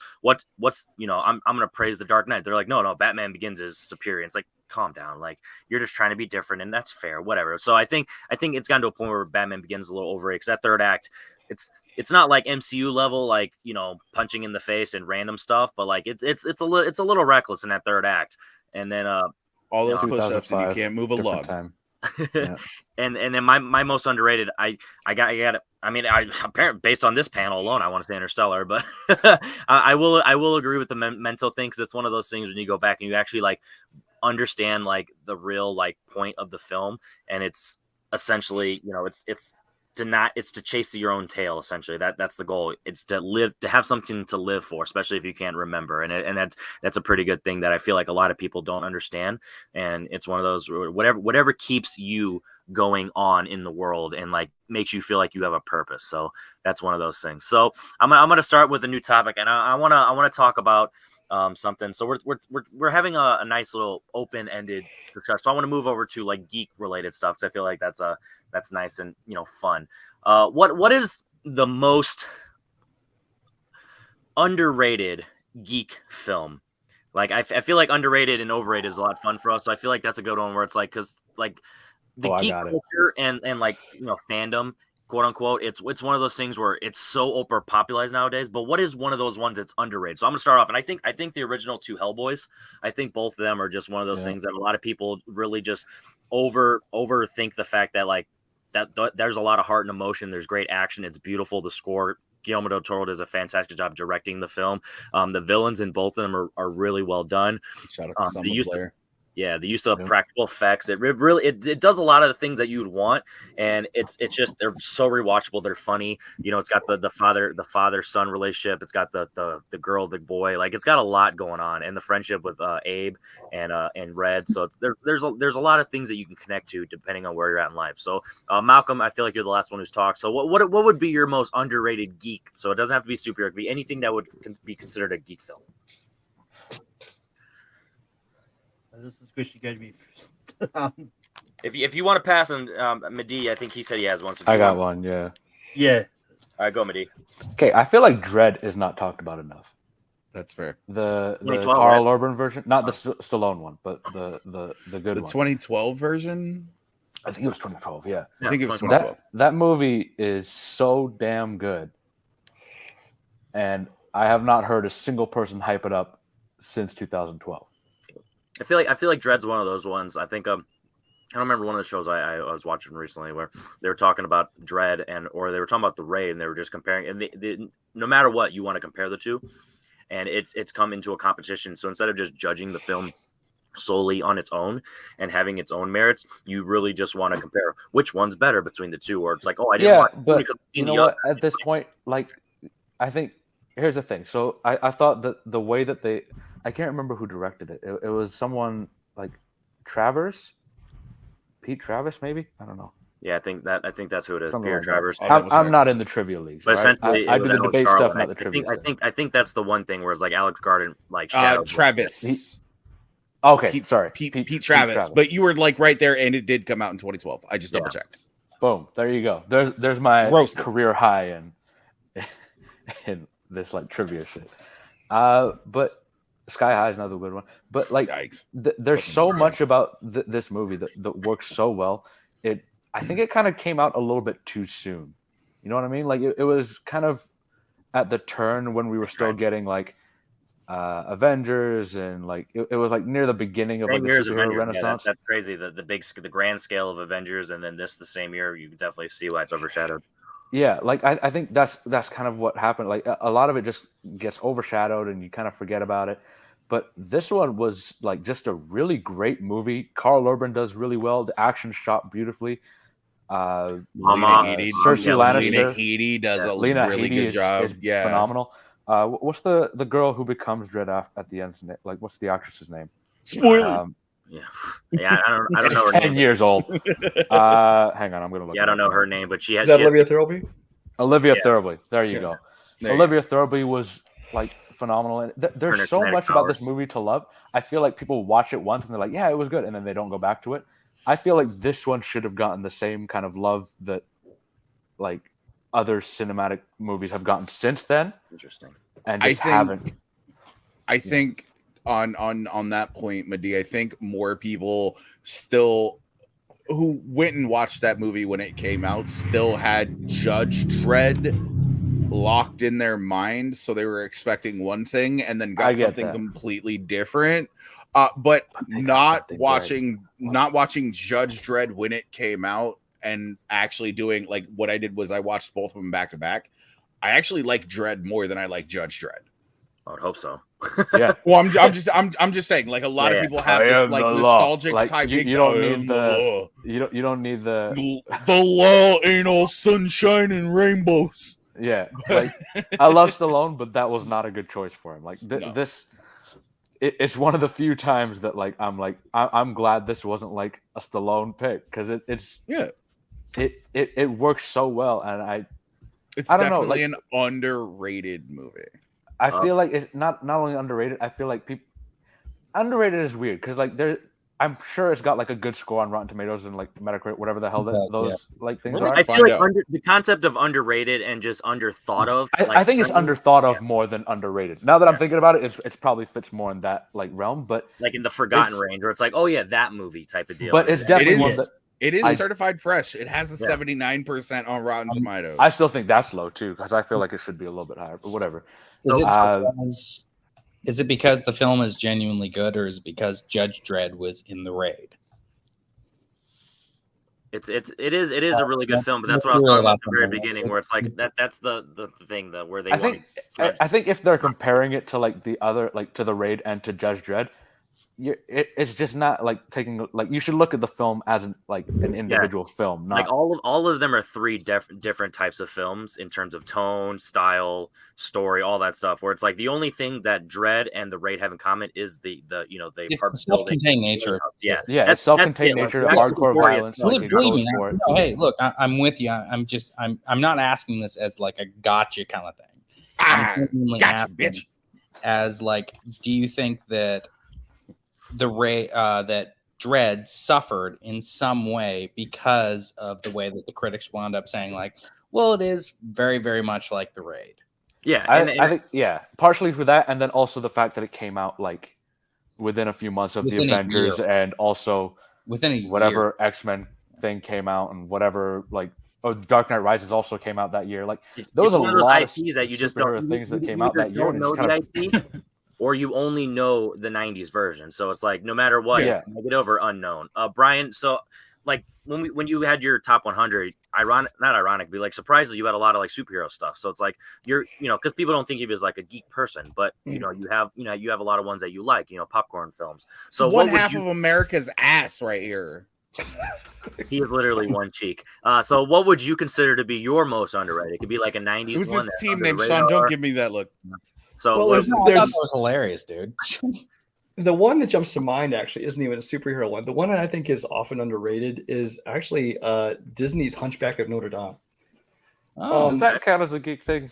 I'm gonna praise The Dark Knight, they're like, no, Batman Begins is superior. And it's like, calm down, like you're just trying to be different, and that's fair, whatever. So I think it's gotten to a point where Batman Begins is a little overrated, because that third act, it's not like MCU level, like punching in the face and random stuff, but like it's a little reckless in that third act. And then all those push-ups and you can't move a log. Yeah. and then my most underrated, I got it. I mean, apparently based on this panel alone, I want to say Interstellar, but I will agree with the mental thing, because it's one of those things when you go back and you actually like understand like the real like point of the film, and it's essentially it's to chase your own tail. Essentially, that's the goal. It's to have something to live for, especially if you can't remember. And that's a pretty good thing that I feel like a lot of people don't understand. And it's one of those, whatever keeps you going on in the world and like makes you feel like you have a purpose. So that's one of those things. So I'm gonna start with a new topic, and I wanna talk about something. So we're having a nice little open-ended discussion. So I want to move over to like geek related stuff, because I feel like that's nice and fun. What is the most underrated geek film? Like I feel like underrated and overrated is a lot of fun for us. So I feel like that's a good one, where it's like, because like the geek culture and like fandom, quote unquote, it's one of those things where it's so over popularized nowadays. But what is one of those ones that's underrated? So I'm gonna start off, and I think the original two Hellboys, I think both of them are just one of those things that a lot of people really just overthink the fact that like that there's a lot of heart and emotion. There's great action. It's beautiful. The score, Guillermo del Toro does a fantastic job directing the film. The villains in both of them are really well done. Shout out to Summer Blair. The use of practical effects, it really does a lot of the things that you'd want, and it's just, they're so rewatchable. They're funny. It's got the father son relationship. It's got the girl, the boy. Like, it's got a lot going on, and the friendship with Abe and Red. So there's a lot of things that you can connect to depending on where you're at in life. So Malcolm, I feel like you're the last one who's talked. So what would be your most underrated geek? So it doesn't have to be superhero. It could be anything that would be considered a geek film. This is Chris. You go to me first. If you want to pass on Mehdi, I think he said he has one. So I got one. Yeah. Yeah. All right, go Mehdi. Okay, I feel like Dread is not talked about enough. That's fair. The Carl Urban version, not the Stallone one, but the good one. The 2012 version. I think it was 2012. Yeah, I think it was 2012. That movie is so damn good, and I have not heard a single person hype it up since 2012. I feel like Dread's one of those ones. I think I don't remember one of the shows I was watching recently where they were talking about Dread or they were talking about The Raid, and they were just comparing. And no matter what, you want to compare the two, and it's come into a competition. So instead of just judging the film solely on its own and having its own merits, you really just want to compare which one's better between the two. Or it's like, I didn't want but you know what? At this point, like, I think here's the thing. So I thought that the way that I can't remember who directed it. It was someone like Pete Travis, maybe. I don't know. Yeah, I think that's who it is. Something Peter like Travers. I'm not in the trivia leagues. But essentially, I do the debate stuff, not the trivia stuff. I think that's the one thing where it's like Alex Garden, like Shadow. Travis. Sorry, Pete Travis. But you were like right there, and it did come out in 2012. I just double checked. Boom. There you go. There's my career high in this like trivia shit. But Sky High is another good one. But like, Yikes. there's so much about this movie that works so well. I think it kind of came out a little bit too soon. You know what I mean? Like it was kind of at the turn when we were still getting like Avengers, and like it was like near the beginning of like Same the year as superhero Avengers. Yeah, renaissance. that's crazy. The grand scale of Avengers, and then this the same year. You can definitely see why it's overshadowed. Yeah, like I think that's kind of what happened. Like a lot of it just gets overshadowed, and you kind of forget about it. But this one was like just a really great movie. Carl Urban does really well. The action shot beautifully. Mama, Cersei Lannister. Lena Headey does a Lena really Headey good is job. Yeah. phenomenal. What's the girl who becomes Dread at the end? Like, what's the actress's name? Spoiler. Yeah, I don't know It's her 10 name. Years old. Hang on, I'm gonna look. Yeah, I don't know her name, but she has. Is that Olivia Thirlby? Olivia Thirlby. There you go. There you Olivia Thirlby was like phenomenal, and there's Her so kinetic much about this powers. movie to love. I feel like people watch it once and they're like, "Yeah, it was good," and then they don't go back to it. I feel like this one should have gotten the same kind of love that like other cinematic movies have gotten since then, Interesting. and just haven't. I think on that point, Madi, I think more people still who went and watched that movie when it came out still had Judge Dredd locked in their mind, so they were expecting one thing and then got something completely different. But not watching Judge Dredd when it came out and actually doing like what I did was I watched both of them back to back. I actually like Dredd more than I like Judge Dredd. I would hope so. Yeah. Well, I'm just saying, like a lot of people have this like nostalgic like, type. You don't need the you don't need the law ain't all sunshine and rainbows. Yeah, like I love Stallone, but that was not a good choice for him. Like this, it's one of the few times that like I'm glad this wasn't like a Stallone pick because it works so well, and it's I don't know, definitely like, an underrated movie. I feel like it's not only underrated. I feel like people underrated is weird because like I'm sure it's got like a good score on Rotten Tomatoes and like Metacritic, whatever the hell those like things are. I feel like the concept of underrated and just underthought of. I think it's underthought of more than underrated. Now that I'm thinking about it, it's probably fits more in that like realm, but like in the forgotten range, where it's like, oh yeah, that movie type of deal. But it's definitely one that it is certified fresh. It has a 79% on Rotten Tomatoes. I still think that's low too because I feel like it should be a little bit higher, but whatever. Is it because the film is genuinely good, or is it because Judge Dredd was in the raid? It is a really good film, but that's what I was talking about at the very beginning, where it's like that's the thing that where they. I think if they're comparing it to like the other, like to the raid and to Judge Dredd, it's just not like taking like you should look at the film as an individual film. Not like all of them are three different types of films in terms of tone, style, story, all that stuff. Where it's like the only thing that Dredd and the Raid have in common is the self-contained nature. Yeah, it's self-contained nature, hardcore violence. Believe me, hey, look, I'm with you. I'm not asking this as like a gotcha kind of thing. I'm gotcha, bitch. As like, do you think that that Dredd suffered in some way because of the way that the critics wound up saying like, well, it is very, very much like the Raid. Yeah, I think partially for that, and then also the fact that it came out like within a few months of the Avengers, and also within whatever X-Men thing came out, and whatever like Dark Knight Rises also came out that year. Like there was a lot of IPs that you just don't things that came out that year. Don't know the IP. Or you only know the 90s version. So it's like no matter what, it's negative or unknown. Brian, so like when you had your top 100, not ironic, but like surprisingly you had a lot of like superhero stuff. So it's like you're, because people don't think of you as like a geek person, but you have a lot of ones that you like, popcorn films. So one half of America's ass right here. He is literally one cheek. So what would you consider to be your most underrated? It could be like a 90s Who's one. this team named Sean? Don't give me that look. So I thought that was hilarious, dude. The one that jumps to mind actually isn't even a superhero one. The one that I think is often underrated is actually Disney's Hunchback of Notre Dame. Does that count as a geek thing?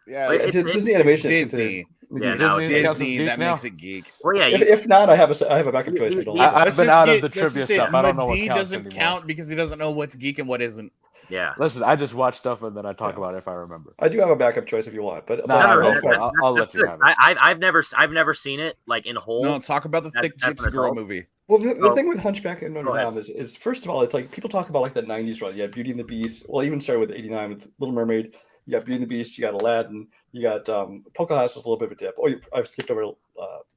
Yeah, Disney Animation. Disney. Disney that makes it geek. Well, yeah. If not, I have a backup choice. I've been out of the trivia stuff. I don't know what He doesn't count because he doesn't know what's geek and what isn't. Yeah. Listen, I just watch stuff and then I talk about it if I remember. I do have a backup choice if you want, but No, but no, go for it. I'll let you have it. I've never seen it like in whole. No, talk about the thick That's gypsy girl adult. movie. Well, the Oh. thing with Hunchback of Notre Go ahead. Dame is first of all, it's like people talk about like the '90s run. You had Beauty and the Beast. Well, even started with '89 with Little Mermaid. You got Beauty and the Beast. You got Aladdin. You got Pocahontas was a little bit of a dip. Oh, I've skipped over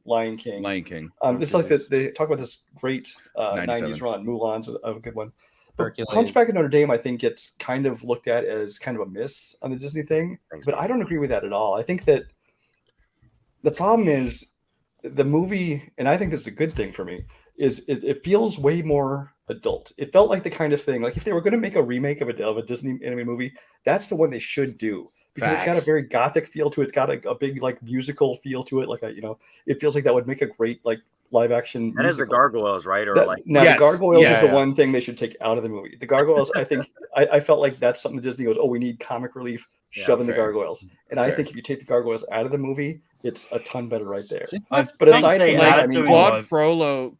Lion King. Lion King. This is like they talk about this great 97. '90s run. Mulan's a good one. But Hercules. Hunchback of Notre Dame, I think, gets kind of looked at as kind of a miss on the Disney thing. Thanks, But man. I don't agree with that at all. I think that the problem is the movie, and I think this is a good thing for me, is it feels way more adult. It felt like the kind of thing, like if they were going to make a remake of a Disney anime movie, that's the one they should do. Because it's got Facts. a very gothic feel to it. It's got a big like musical feel to it. Like it feels like that would make a great like live action. That is the musical. gargoyles, right? Or like Now Yes, the gargoyles is yes. the one thing they should take out of the movie. The gargoyles, I think, I felt like that's something Disney goes, oh, we need comic relief, Yeah, shove in the fair. gargoyles. And I Fair. think if you take the gargoyles out of the movie, it's a ton better right there. I But think aside they from that, are I mean, doing Claude live- Frollo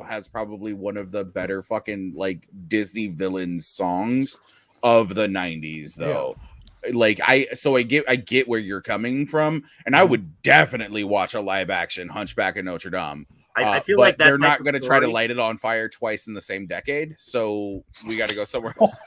has probably one of the better fucking like Disney villain songs of the 90s though. Like I get where you're coming from, and I would definitely watch a live action Hunchback of Notre Dame. I feel but like that they're type not of going to try to story- light it on fire twice in the same decade, so we got to go somewhere else.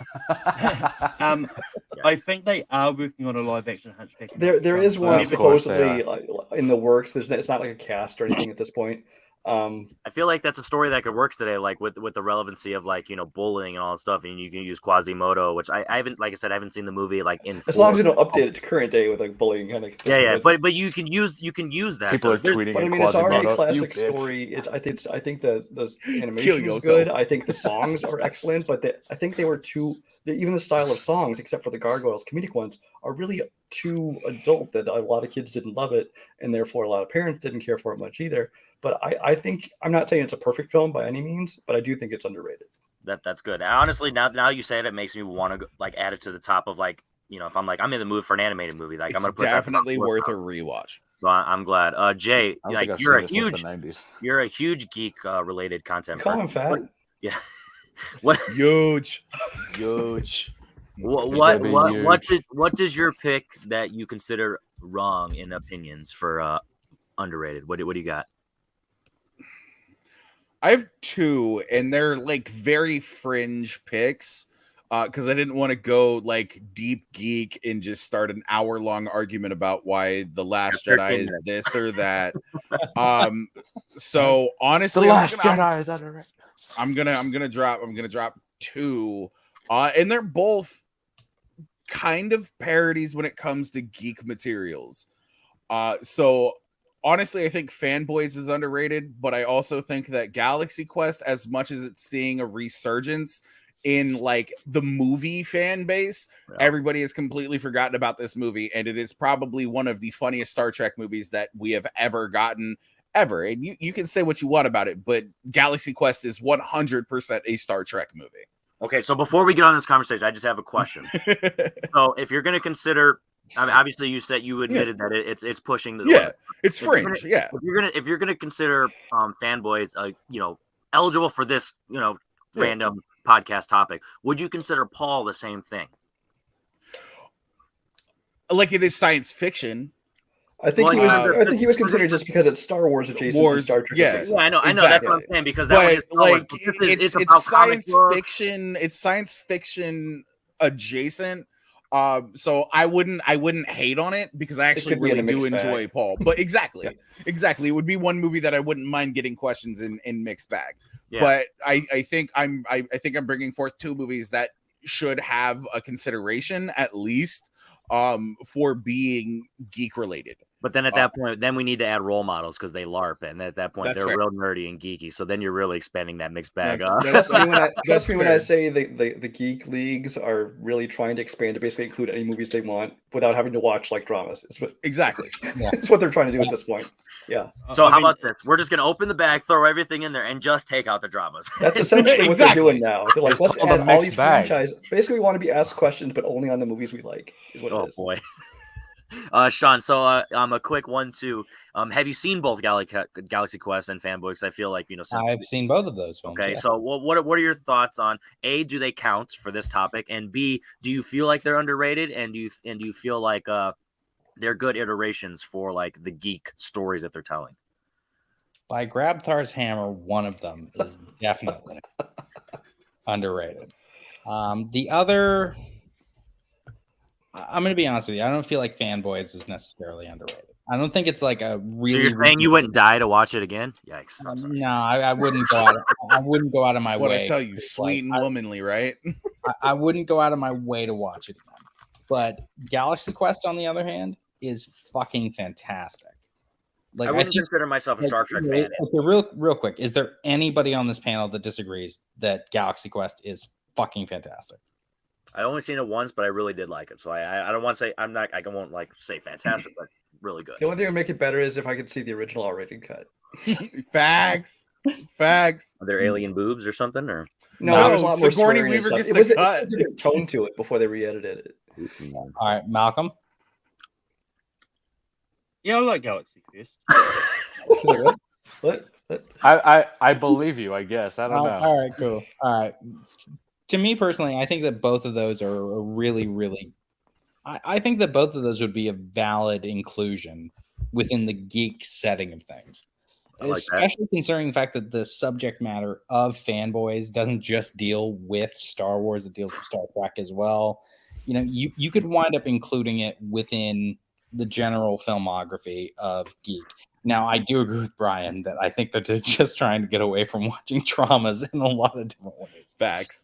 I think they are working on a live action Hunchback. of there Notre is Dame. one Of course they supposedly in the works. It's not like a cast or anything at this point. I feel like that's a story that could work today, like with the relevancy of like bullying and all that stuff, and you can use Quasimodo, which I haven't, like I said, I haven't seen the movie like in. As long as you don't update it to current day with like bullying kind of. Yeah, but you can use that. People are though. There's- tweeting But I at mean, it's already a Quasimodo, "You classic bitch." story. I think the Kill animation is yourself. good. I think the songs are excellent, but I think they were even the style of songs, except for the gargoyles, comedic ones, are really too adult that a lot of kids didn't love it, and therefore a lot of parents didn't care for it much either. But I think I'm not saying it's a perfect film by any means, but I do think it's underrated. That's good. Honestly, now you say it makes me want to like add it to the top of like if I'm like I'm in the mood for an animated movie, like It's I'm gonna put that definitely top worth a list. rewatch. So I'm glad. Jay, I don't like think I've you're a seen this since huge the 90s. you're a huge geek related content. You call him person. fat? Yeah. What Huge. what is your pick that you consider wrong in opinions for underrated? What do you got? I have two, and they're like very fringe picks. Because I didn't want to go like deep geek and just start an hour-long argument about why The Last 13 Jedi is minutes. this or that. So honestly, The Last Jedi is underrated. I'm gonna drop two, and they're both kind of parodies when it comes to geek materials. So honestly, I think Fanboys is underrated, but I also think that Galaxy Quest, as much as it's seeing a resurgence in like the movie fan base, everybody has completely forgotten about this movie, and it is probably one of the funniest Star Trek movies that we have ever gotten. Ever. And you can say what you want about it, but Galaxy Quest is 100% a Star Trek movie. Okay, so before we get on this conversation, I just have a question. So if you're going to consider, I mean, obviously you said you admitted that it's pushing the it's fringe. If you're gonna consider Fanboys, eligible for this, random podcast topic, would you consider Paul the same thing? Like it is science fiction. I think Well, I think he was considered just because it's Star Wars adjacent and Star Trek adjacent. Yeah, I know. That's exactly. what I'm saying, because that one is But Star Wars, like but this is- it's about comic science books. fiction. It's science fiction adjacent. So I wouldn't hate on it because I actually could be in really a do mixed enjoy bag. Paul. But exactly. It would be one movie that I wouldn't mind getting questions in mixed bag. Yeah. But I think I'm bringing forth two movies that should have a consideration at least for being geek related. But then at that point, then we need to add role models because they LARP, and at that point That's they're fair. real nerdy and geeky. So then you're really expanding that mixed bag. Trust me when I fair. say the geek leagues are really trying to expand to basically include any movies they want without having to watch like dramas. Exactly. It's what they're trying to do at this point. Yeah. So I how mean, about this? We're just gonna open the bag, throw everything in there, and just take out the dramas. That's essentially what they're doing now. They're like, It's let's called a add all mixed these bag. franchises. Basically, we want to be asked questions, but only on the movies we like, is what Oh it is. boy. Sean, so a quick one too. Have you seen both Galaxy Quest and Fanboy? Because I feel like since I've seen both of those films. okay, yeah. so what are your thoughts on A? Do they count for this topic? And B, do you feel like they're underrated? And do you feel like they're good iterations for like the geek stories that they're telling? By Grab Thar's Hammer, one of them is definitely underrated. The other, I'm going to be honest with you. I don't feel like Fanboys is necessarily underrated. I don't think it's like a really. So you're saying you wouldn't die to watch it again? Yikes! I'm sorry. No, I wouldn't go out. I wouldn't go out of my What way. I tell you, sweet and womanly, right? I wouldn't go out of my way to watch it again. But Galaxy Quest, on the other hand, is fucking fantastic. Like I wouldn't consider myself a Star Trek fan. Okay, real quick, is there anybody on this panel that disagrees that Galaxy Quest is fucking fantastic? I only seen it once, but I really did like it. So I don't want to say I won't like say fantastic, but really good. The only thing that would make it better is if I could see the original R-rated cut. Facts. Facts. Are there alien boobs or something? Or No, there's a lot more Sigourney swearing and Weaver stuff. gets It the was cut. a different tone to it before they re-edited it. All right, Malcolm. Yeah, I like Galaxy Quest. What? I believe you. I guess I don't know. All right, cool. All right. To me personally, I think that both of those are a really, really. I think that both of those would be a valid inclusion within the geek setting of things. like Especially considering the fact that the subject matter of Fanboys doesn't just deal with Star Wars, it deals with Star Trek as well. You could wind up including it within the general filmography of Geek. Now, I do agree with Brian that I think that they're just trying to get away from watching traumas in a lot of different ways. Facts.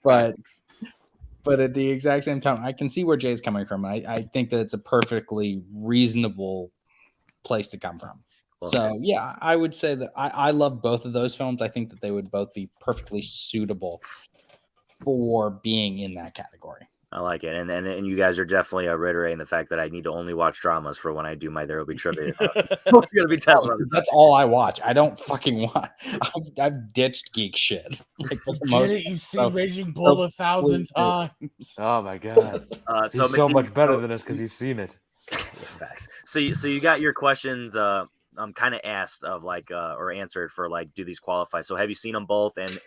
But at the exact same time, I can see where Jay's coming from. I think that it's a perfectly reasonable place to come from. So, yeah, I would say that I love both of those films. I think that they would both be perfectly suitable for being in that category. I like it, and you guys are definitely reiterating the fact that I need to only watch dramas for when I do my There Will Be Trivia. We're gonna be testing. That's all I watch. I don't fucking watch. I've ditched geek shit. Like for the most You've seen so- Raging Bull 1,000 times. Oh my god, he's so much better than us because he's seen it. Facts. So you got your questions kind of asked of like or answered for like, do these qualify? So have you seen them both, and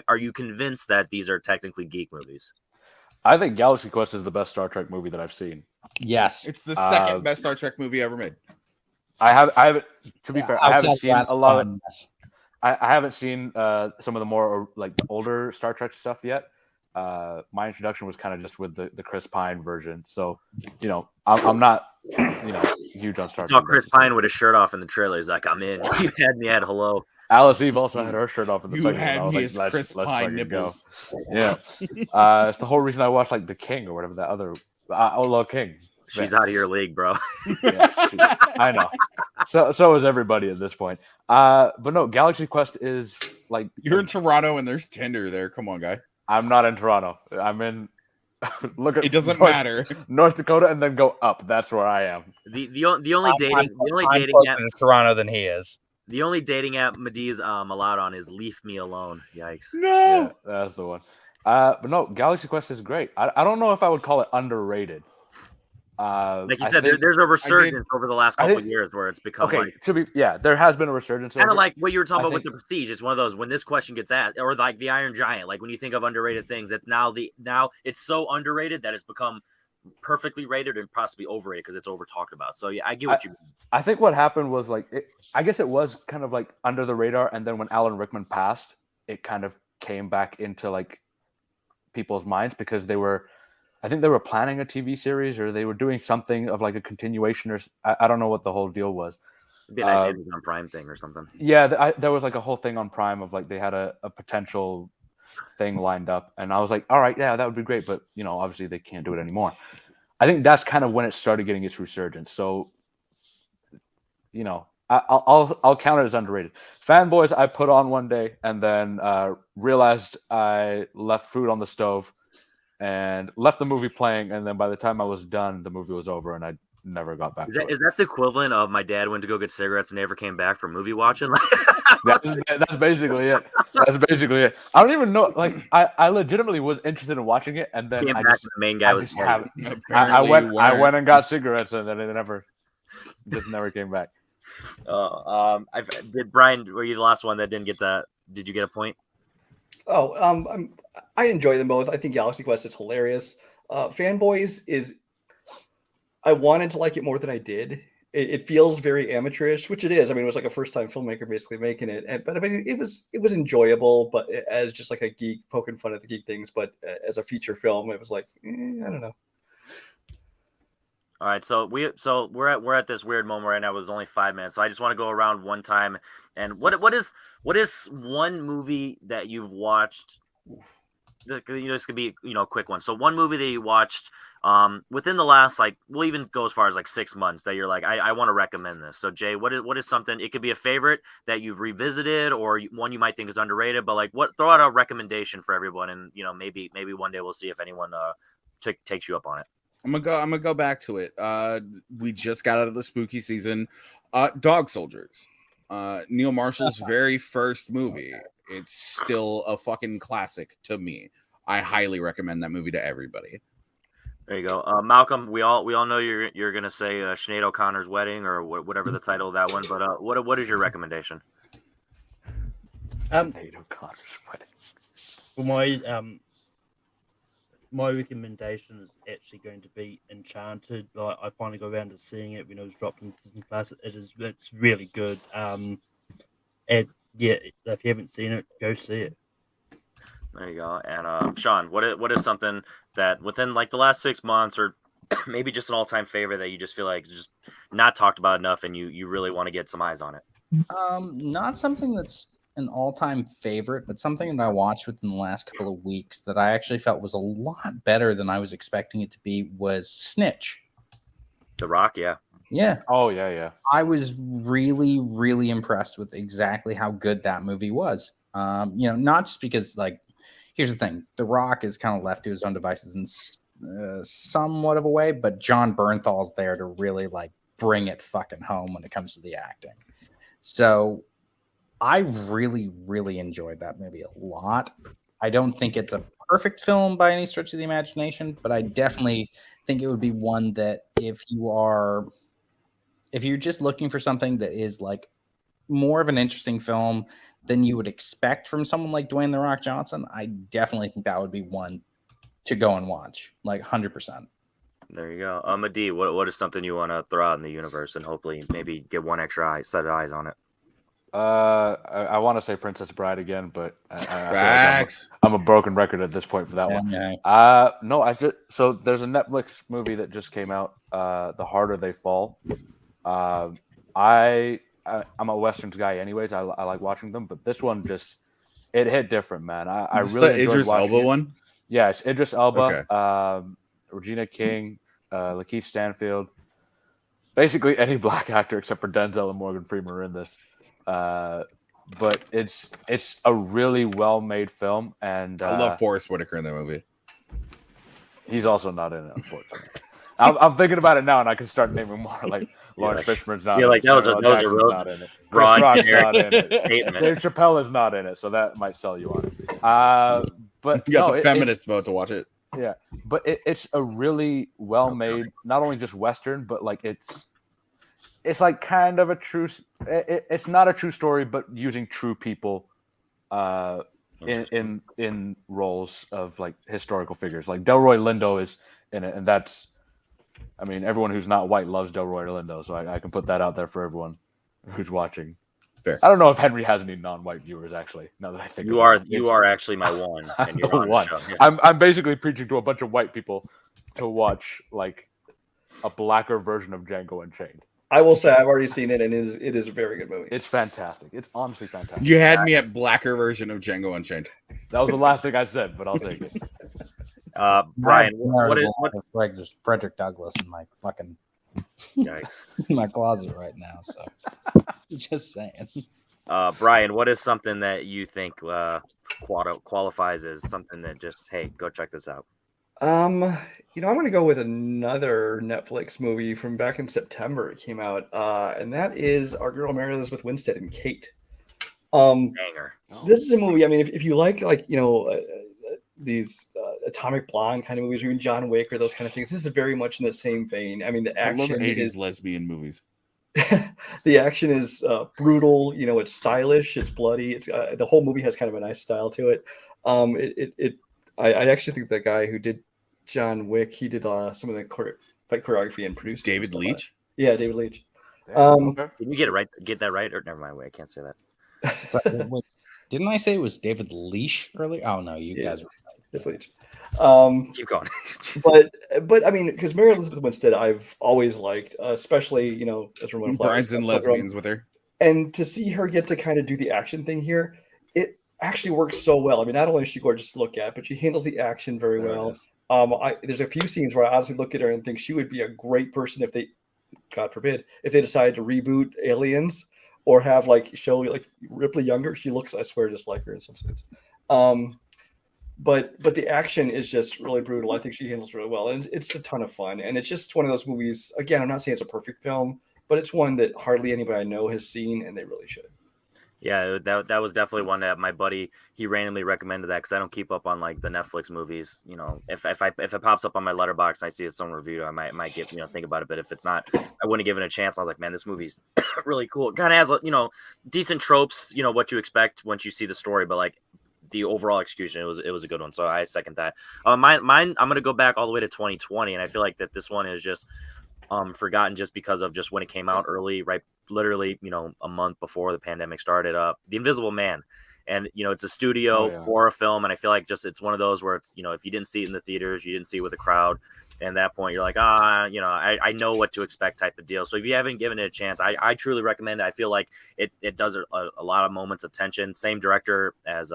are you convinced that these are technically geek movies? I think Galaxy Quest is the best Star Trek movie that I've seen. Yes, It's the second best Star Trek movie ever made. I haven't. To be fair, I haven't seen a lot of. Yes. I haven't seen some of the more like older Star Trek stuff yet. My introduction was kind of just with the Chris Pine version, so I'm not huge on Star Trek. Saw Chris Pine with his shirt off in the trailer. He's like, "I'm in." You had me at hello. Alice Eve also had her shirt off in the You second had one. me I as was like, Chris let's Pine fucking nipples. go. Yeah, it's the whole reason I watched like The King or whatever that other Outlaw King. She's out of your league, bro. Yeah, I know. So is everybody at this point. But no, Galaxy Quest is like You're in Toronto and there's Tinder there. Come on, guy. I'm not in Toronto. I'm in. Look at It doesn't matter. North Dakota and then go up. That's where I am. The only dating app in Toronto than he is. the only dating app Medi's allowed on is Leave Me Alone. Yikes. No. Yeah, that's the one. But no, Galaxy Quest is great. I don't know if I would call it underrated. Like you I said, think- there's a resurgence over the last couple of years where it's become okay. like There has been a resurgence. kind of over it. like what you were talking I about with think- the Prestige. It's one of those when this question gets asked, or like the Iron Giant. Like when you think of underrated things, it's now it's so underrated that it's become perfectly rated and possibly overrated because it's over talked about. So yeah, I get what you mean. I think what happened was like I guess it was kind of like under the radar, and then when Alan Rickman passed, it kind of came back into like people's minds because I think they were planning a TV series or they were doing something of like a continuation or I don't know what the whole deal was. It'd be a nice Amazon Prime thing or something. Yeah, there was like a whole thing on Prime of like they had a potential thing lined up, and I was like, all right, yeah, that would be great, but obviously they can't do it anymore. I think that's kind of when it started getting its resurgence. So, I'll count it as underrated. Fanboys, I put on one day and then realized I left food on the stove and left the movie playing, and then by the time I was done, the movie was over, and I never got back Is to that it. is that the equivalent of my dad went to go get cigarettes and never came back from movie watching? That's basically it. That's basically it. I don't even know. Like, I legitimately was interested in watching it, and then Came I back just and the main guy I was just dead. haven't. Apparently you I weren't. went and got cigarettes, and then it never came back. Did Brian? Were you the last one that didn't get to? Did you get a point? Oh, I enjoy them both. I think Galaxy Quest is hilarious. Fanboys is. I wanted to like it more than I did. It feels very amateurish, which it is. I mean, it was like a first-time filmmaker basically making it, but I mean, it was enjoyable. But as just like a geek poking fun at the geek things, but as a feature film, it was like I don't know. All right, so we're at this weird moment right now. It was only 5 minutes, so I just want to go around one time. And what is one movie that you've watched? This could be a quick one. So one movie that you watched within the last, like, we'll even go as far as like 6 months that you're like, I want to recommend this. So Jay, what is something? It could be a favorite that you've revisited or one you might think is underrated, but like throw out a recommendation for everyone, and maybe one day we'll see if anyone takes you up on it. I'm gonna go back to it. We just got out of the spooky season. Dog Soldiers. Neil Marshall's very first movie. It's still a fucking classic to me. I highly recommend that movie to everybody. There you go, Malcolm. We all know you're gonna say Sinead O'Connor's Wedding or whatever the title of that one. But what is your recommendation? Sinead O'Connor's Wedding. For my recommendation is actually going to be Enchanted. Like, I finally got around to seeing it when it was dropped in Disney Plus. It's really good. And yeah, if you haven't seen it, go see it. There you go. And Sean, what is something that within like the last 6 months or maybe just an all-time favorite that you just feel like is just not talked about enough and you really want to get some eyes on it? Not something that's an all-time favorite, but something that I watched within the last couple of weeks that I actually felt was a lot better than I was expecting it to be was Snitch. The Rock, yeah. Yeah. Oh, yeah. I was really, really impressed with exactly how good that movie was. Not just because, like, here's the thing. The Rock is kind of left to his own devices in somewhat of a way, but John Bernthal's there to really, like, bring it fucking home when it comes to the acting. So I really, really enjoyed that movie a lot. I don't think it's a perfect film by any stretch of the imagination, but I definitely think it would be one that if you're just looking for something that is like more of an interesting film than you would expect from someone like Dwayne "The Rock" Johnson, I definitely think that would be one to go and watch, like 100%. There you go. Adi, what is something you want to throw out in the universe and hopefully maybe get one extra set of eyes on it? I want to say Princess Bride again, but I feel like I'm a broken record at this point for that one. Yeah. No, so there's a Netflix movie that just came out, The Harder They Fall. I'm a Westerns guy anyways. I like watching them, but this one it hit different, man. I really the enjoyed Idris watching Elba it. one. Yeah, it's Idris Elba, Okay. Regina King, Lakeith Stanfield. Basically any black actor except for Denzel and Morgan Freeman are in this. But it's a really well made film, and I love Forrest Whitaker in that movie. He's also not in it, unfortunately. I'm thinking about it now, and I can start naming more. Like Lawrence Fishburne's not. Yeah, like that was a real not in it. broad Chris Rock's not in it. statement. Dave Chappelle is not in it, so that might sell you on it. But You got the feminist vote to watch it. Yeah, but it's a really well made, not only just Western, but like it's like kind of a true. It's not a true story, but using true people, in roles of like historical figures. Like Delroy Lindo is in it, and that's. I mean, everyone who's not white loves Delroy Lindo, so I can put that out there for everyone who's watching. Fair. I don't know if Henry has any non-white viewers, actually. Now that I think you are actually my one, and you're on one. the show. Yeah. I'm basically preaching to a bunch of white people to watch like a blacker version of Django Unchained. I will say I've already seen it, and it is a very good movie. It's fantastic. It's honestly fantastic. You had me at blacker version of Django Unchained. That was the last thing I said, but I'll take it. Brian, what like just Frederick Douglass in my fucking yikes in my closet right now? So just saying. Brian, what is something that you think qualifies as something that just, hey, go check this out? I'm going to go with another Netflix movie from back in September. It came out, and that is Our Girl Mary Elizabeth Winstead and Kate. Banger. This is a movie. I mean, if you like these Atomic Blonde kind of movies, or even John Wick or those kind of things, this is very much in the same vein. I mean, the I love action 80s is lesbian movies. the action is brutal. It's stylish. It's bloody. It's the whole movie has kind of a nice style to it. I actually think that guy who did John Wick, he did some of the fight choreography and produced David Leitch. Yeah, David Leitch. Okay. Did you get it right? Get that right? Or never mind. Wait, I can't say that. Wait, didn't I say it was David Leash earlier? Oh no, you guys were It's Leitch. Keep going. but I mean, because Mary Elizabeth Winstead, I've always liked, especially as Ramona Brides and lesbians with her. and to see her get to kind of do the action thing here, it actually works so well. I mean, not only is she gorgeous to look at, but she handles the action very well. There's a few scenes where I honestly look at her and think she would be a great person if they, God forbid, if they decided to reboot Aliens or have show Ripley younger. She looks, I swear, just like her in some sense. But the action is just really brutal. I think she handles really well, and it's a ton of fun. And it's just one of those movies. Again, I'm not saying it's a perfect film, but it's one that hardly anybody I know has seen, and they really should. Yeah, that was definitely one that my buddy, he randomly recommended that because I don't keep up on the Netflix movies. If it pops up on my letterbox and I see it's some review, I might get think about it. But if it's not, I wouldn't give it a chance. I was like, man, this movie's really cool. It kind of has decent tropes. What you expect once you see the story, but the overall execution, it was a good one. So I second that. Mine, I'm gonna go back all the way to 2020, and I feel like that this one is just forgotten just because of just when it came out early, right? Literally, a month before the pandemic started. The Invisible Man, and it's a studio horror film, and I feel like it's one of those where it's if you didn't see it in the theaters, you didn't see it with the crowd, and at that point you're like, I know what to expect type of deal. So if you haven't given it a chance, I truly recommend it. I feel like it does a lot of moments of tension. Same director as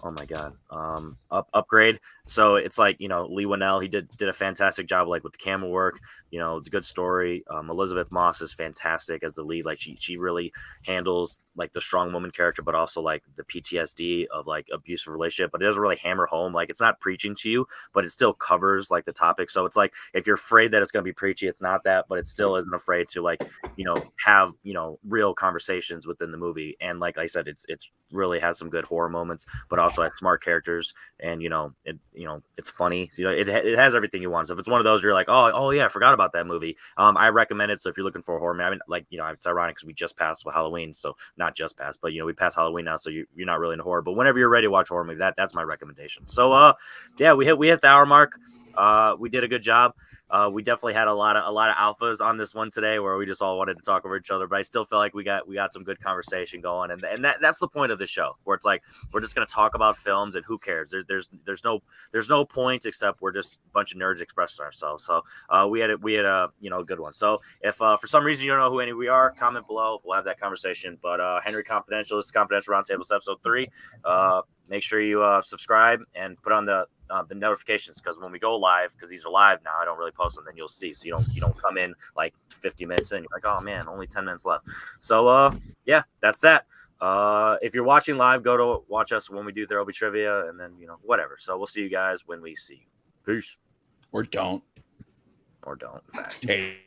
oh my god, Upgrade. So it's Lee Winnell, he did a fantastic job with the camera work, the good story. Elizabeth Moss is fantastic as the lead. She really handles the strong woman character, but also the PTSD of abusive relationship, but it doesn't really hammer home. It's not preaching to you, but it still covers the topic. So it's if you're afraid that it's going to be preachy, it's not that, but it still isn't afraid to have real conversations within the movie. And like I said, it's really has some good horror moments, but also has smart characters, and it's funny. It has everything you want. So if it's one of those you're like, oh yeah, I forgot about that movie, I recommend it. So if you're looking for a horror movie, I mean, it's ironic because we just passed with Halloween, so not just passed, but we passed Halloween now, so you're not really into horror, but whenever you're ready to watch a horror movie, that's my recommendation. So yeah, we hit the hour mark. We did a good job. We definitely had a lot of alphas on this one today, where we just all wanted to talk over each other. But I still feel like we got some good conversation going, and that's the point of the show, where it's we're just gonna talk about films, and who cares? There's no point except we're just a bunch of nerds expressing ourselves. So we had a good one. So if for some reason you don't know who any we are, comment below. We'll have that conversation. But Henry Confidential, this is Confidential Roundtables episode 3. Make sure you subscribe and put on the notifications, because when we go live, because these are live now, I don't really post them, then you'll see. So you don't come in 50 minutes in, you're like, oh man, only 10 minutes left. So yeah, that's that. If you're watching live, go to watch us when we do There Will Be Trivia, and then whatever. So we'll see you guys when we see you. Peace. Or don't. Or don't. Hey.